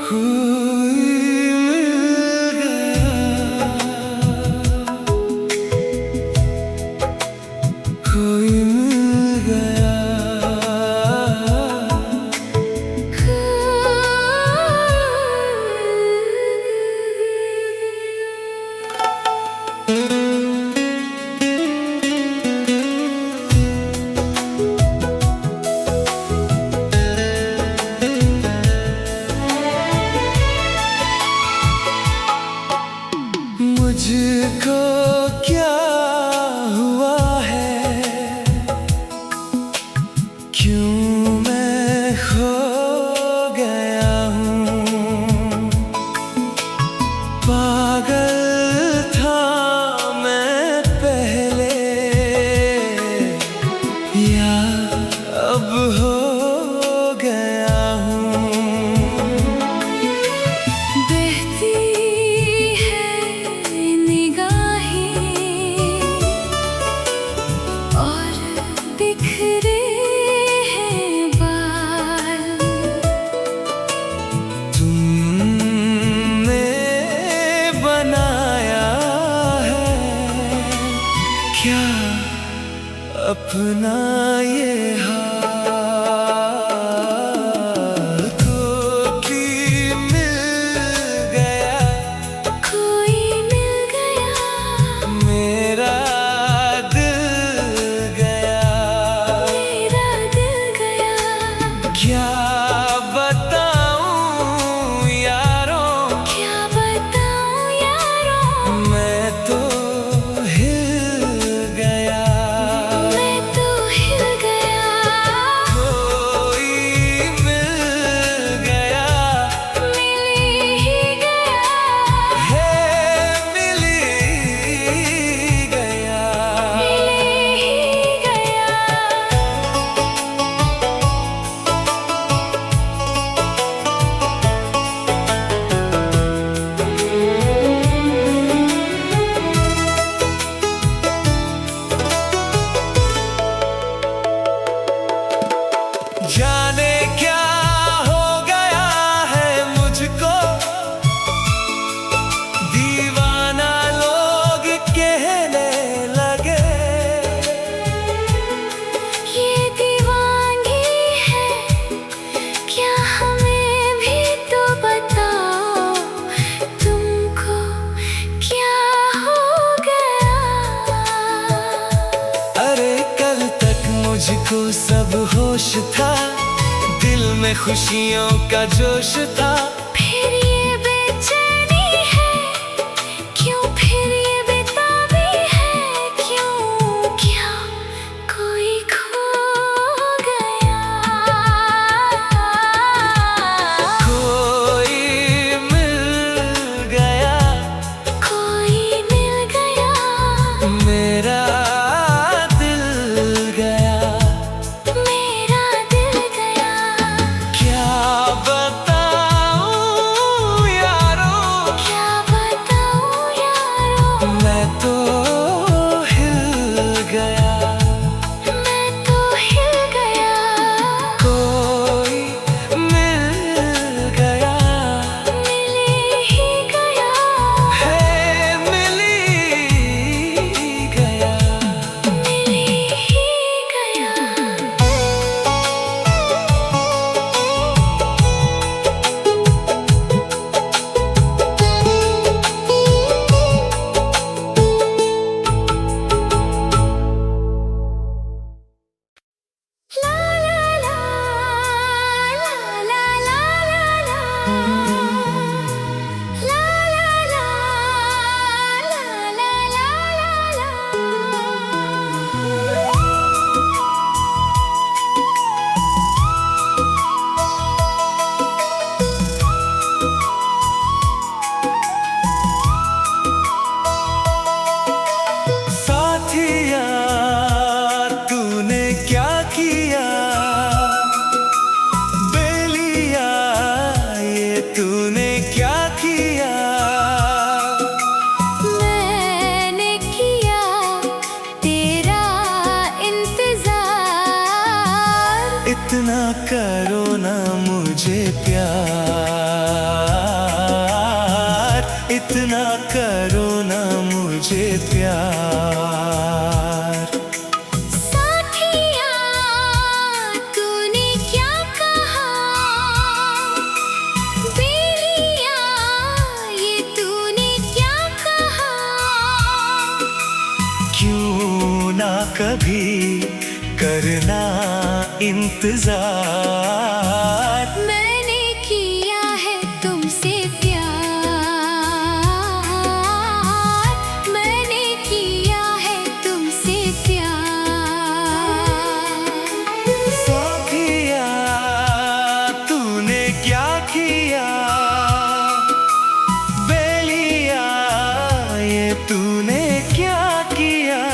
कोई मिल गया, कोई मिल गया। मुझको क्या हुआ है, क्यों मैं खो गया हूँ। पागल था मैं पहले, या अब हो गया हूँ। बहती है निगाहें और बिखरे हैं बाल। तुमने बनाया है क्या अपना ये हाल। कोई मिल गया, कोई मिल गया, मेरा दिल गया। मेरा दिल गया। क्या बताऊं यारों, क्या बताऊं यारों, मैं तो हिल गया। मैं तो हिल गया। कोई मिल गया, मिल ही गया, है मिल गया। मिल ही गया। जाने क्या हो गया है मुझको, दीवाना लोग कहने लगे। ये दीवानगी है क्या, हमें भी तो बताओ। तुमको क्या हो गया। अरे कल तक मुझको सब होश था, दिल में खुशियों का जोश था। फिर ये बेचैनी है क्यों, फिर ये बेताबी है क्यों। क्या कोई खो गया। कोई मिल गया, कोई मिल गया, मेरा इतना करो ना मुझे प्यार, इतना करो ना मुझे प्यार। साथिया तूने क्या कहा, बेलिया ये तूने क्या कहा। क्यों ना कभी करना इंतजार, मैंने किया है तुमसे प्यार, मैंने किया है तुमसे प्यार। साथिया तूने क्या किया, बेलिया ये तूने क्या किया।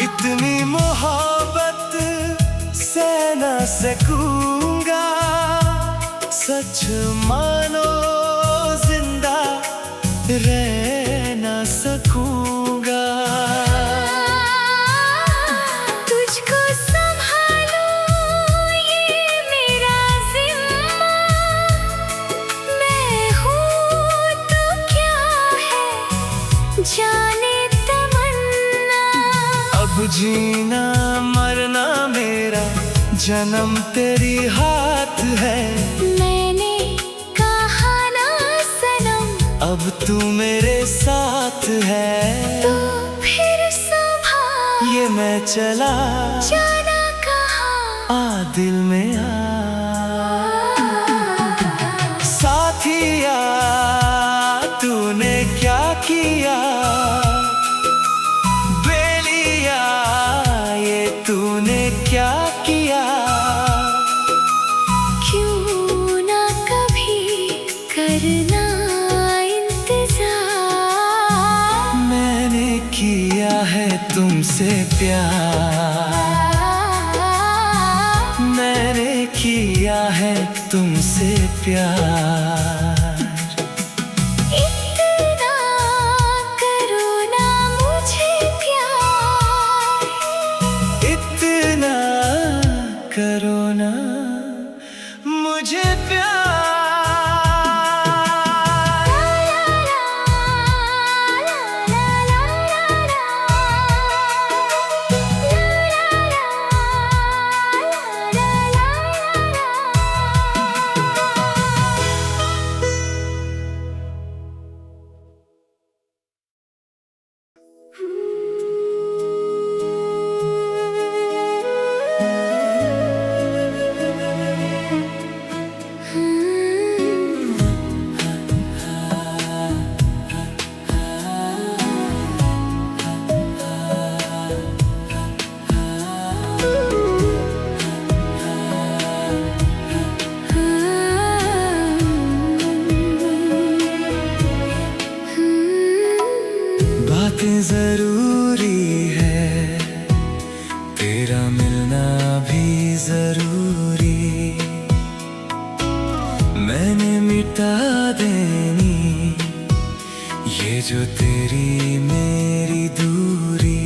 इतनी मोहब्बत सह न सकूंगा, सच मानो जिंदा रह न सकूंगा। तुझको संभालो ये मेरा जिम्मा, मैं हूँ तो क्या है जाने तमन्ना। अब जीना मरना मेरा जन्म तेरी हाथ है, मैंने कहा ना सनम, अब तू मेरे साथ है। तो फिर संभाल ये मैं चला जाना कहाँ। आ दिल में आ। साथिया तूने क्या किया, बेलिया ये तूने क्या किया। क्यों ना कभी करना इंतजार, मैंने किया है तुमसे प्यार, मैंने किया है तुमसे प्यार। इतना करो ना मुझे प्यार, इतना करो ना मुझे प्यार। बातें जरूरी है, तेरा मिलना भी जरूरी। मैंने मिटा देनी ये जो तेरी मेरी दूरी।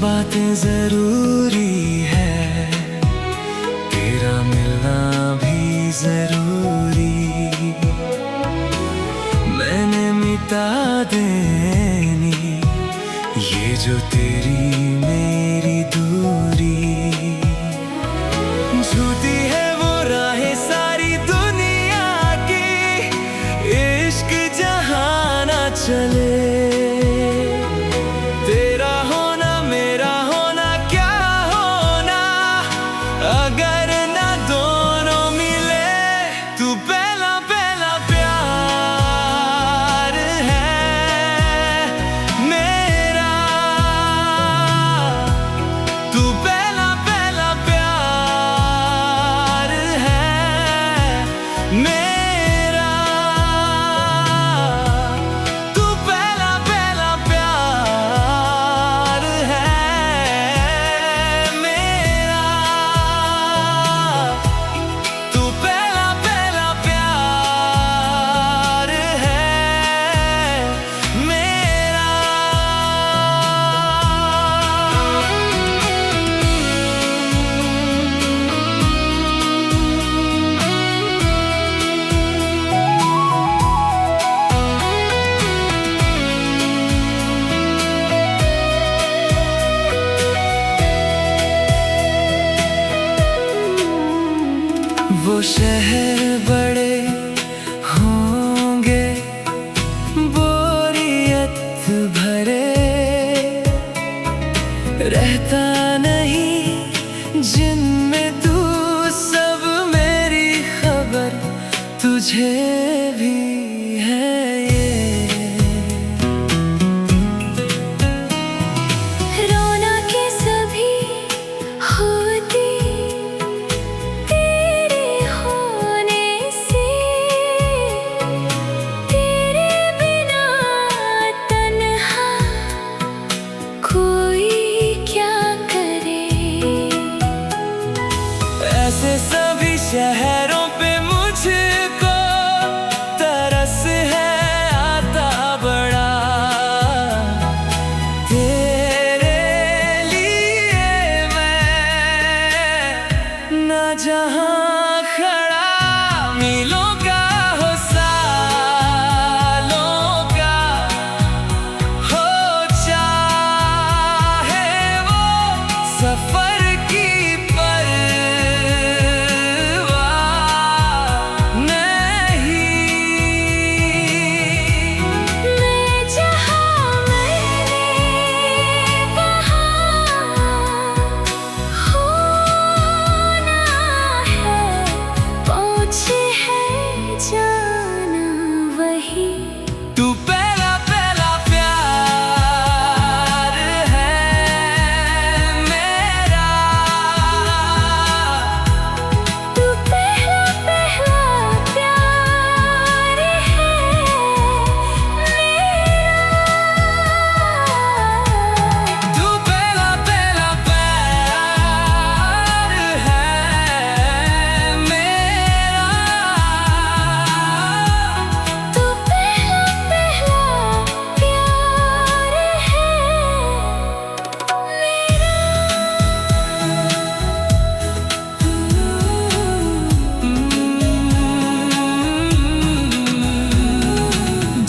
बातें जरूरी है, तेरा मिलना भी जरूरी। मैंने मिटा देनी ये जो तेरी मेरी दूरी। झूठी है वो राहें सारी दुनिया की, इश्क जहाँ ना चले तेरा शहर बड़े होंगे बोरियत भरे, रहता नहीं जिनमें तू, सब मेरी खबर तुझे भी है ये। रौनकें सभी होती तेरे होने से, तेरे बिना तन्हा कोई क्या करे। ऐसे सभी शहरों पे मुझको तरस है आता बड़ा, तेरे लिए मैं ना जहां खड़ा, मीलों का हो सालों का हो, चाहे वो सफर की परवाह नहीं। मैं जहाँ मैंने वहाँ होना है, पहुँचे है जाना वही। तू पहला पहला प्यार है मेरा, तू पहला पहला प्यार है मेरा। तू पहला पहला प्यार है मेरा, तू पहला पहला प्यार है मेरा।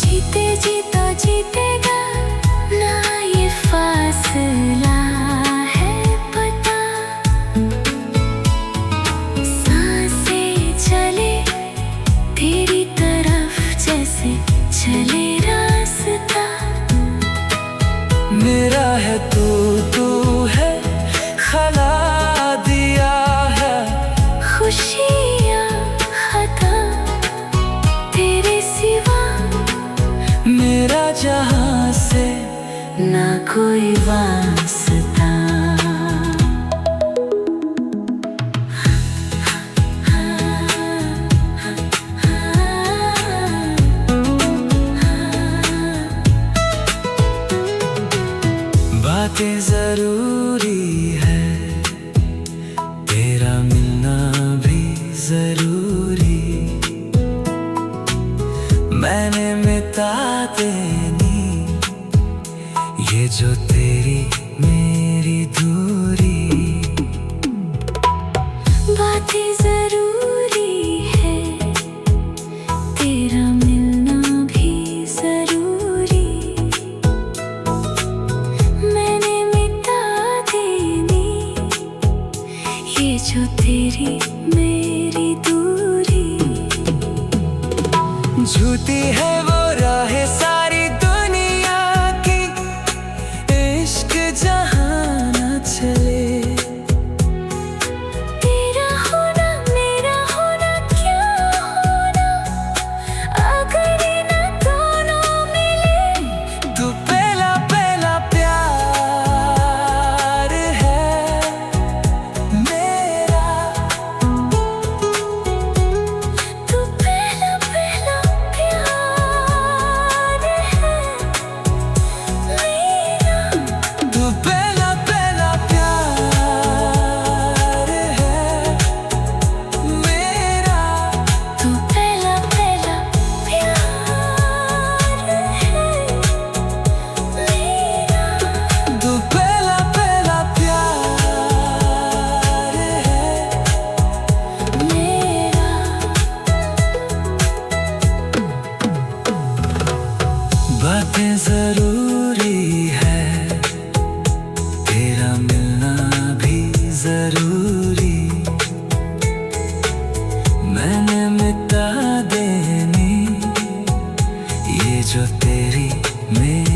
जीते जीता जीतेगा ना ये फासला है पता, सांसें चले तेरी तरफ जैसे चले रास्ता। मेरा है तू, तू है खला दिया है खुशियाँ खता तेरे सिवा, मेरा जहां से ना कोई वास्ता। बातें जरूरी है, तेरा मिलना भी जरूरी, मैंने मिटा देनी ये जो तेरी मेरी दूरी। बातें जरूरी है, तेरा मिलना भी जरूरी, मैंने मिटा देनी ये जो तेरी मेरी दूरी। झूठी है वो राहें सारी दुनिया की, इश्क जहां न चले, तेरा होना मेरा होना क्या होना अगर इन दोनों मिले। तू पहला पहला प्यार है मेरा, तू पहला पहला प्यार है मेरा। तू पहला पहला प्यार है मेरा, तू पहला पहला प्यार है मेरा। तू पहला पहला प्यार है मेरा। बातें जरूरी है, तेरा मिलना भी जरूरी, जो तेरी मेरी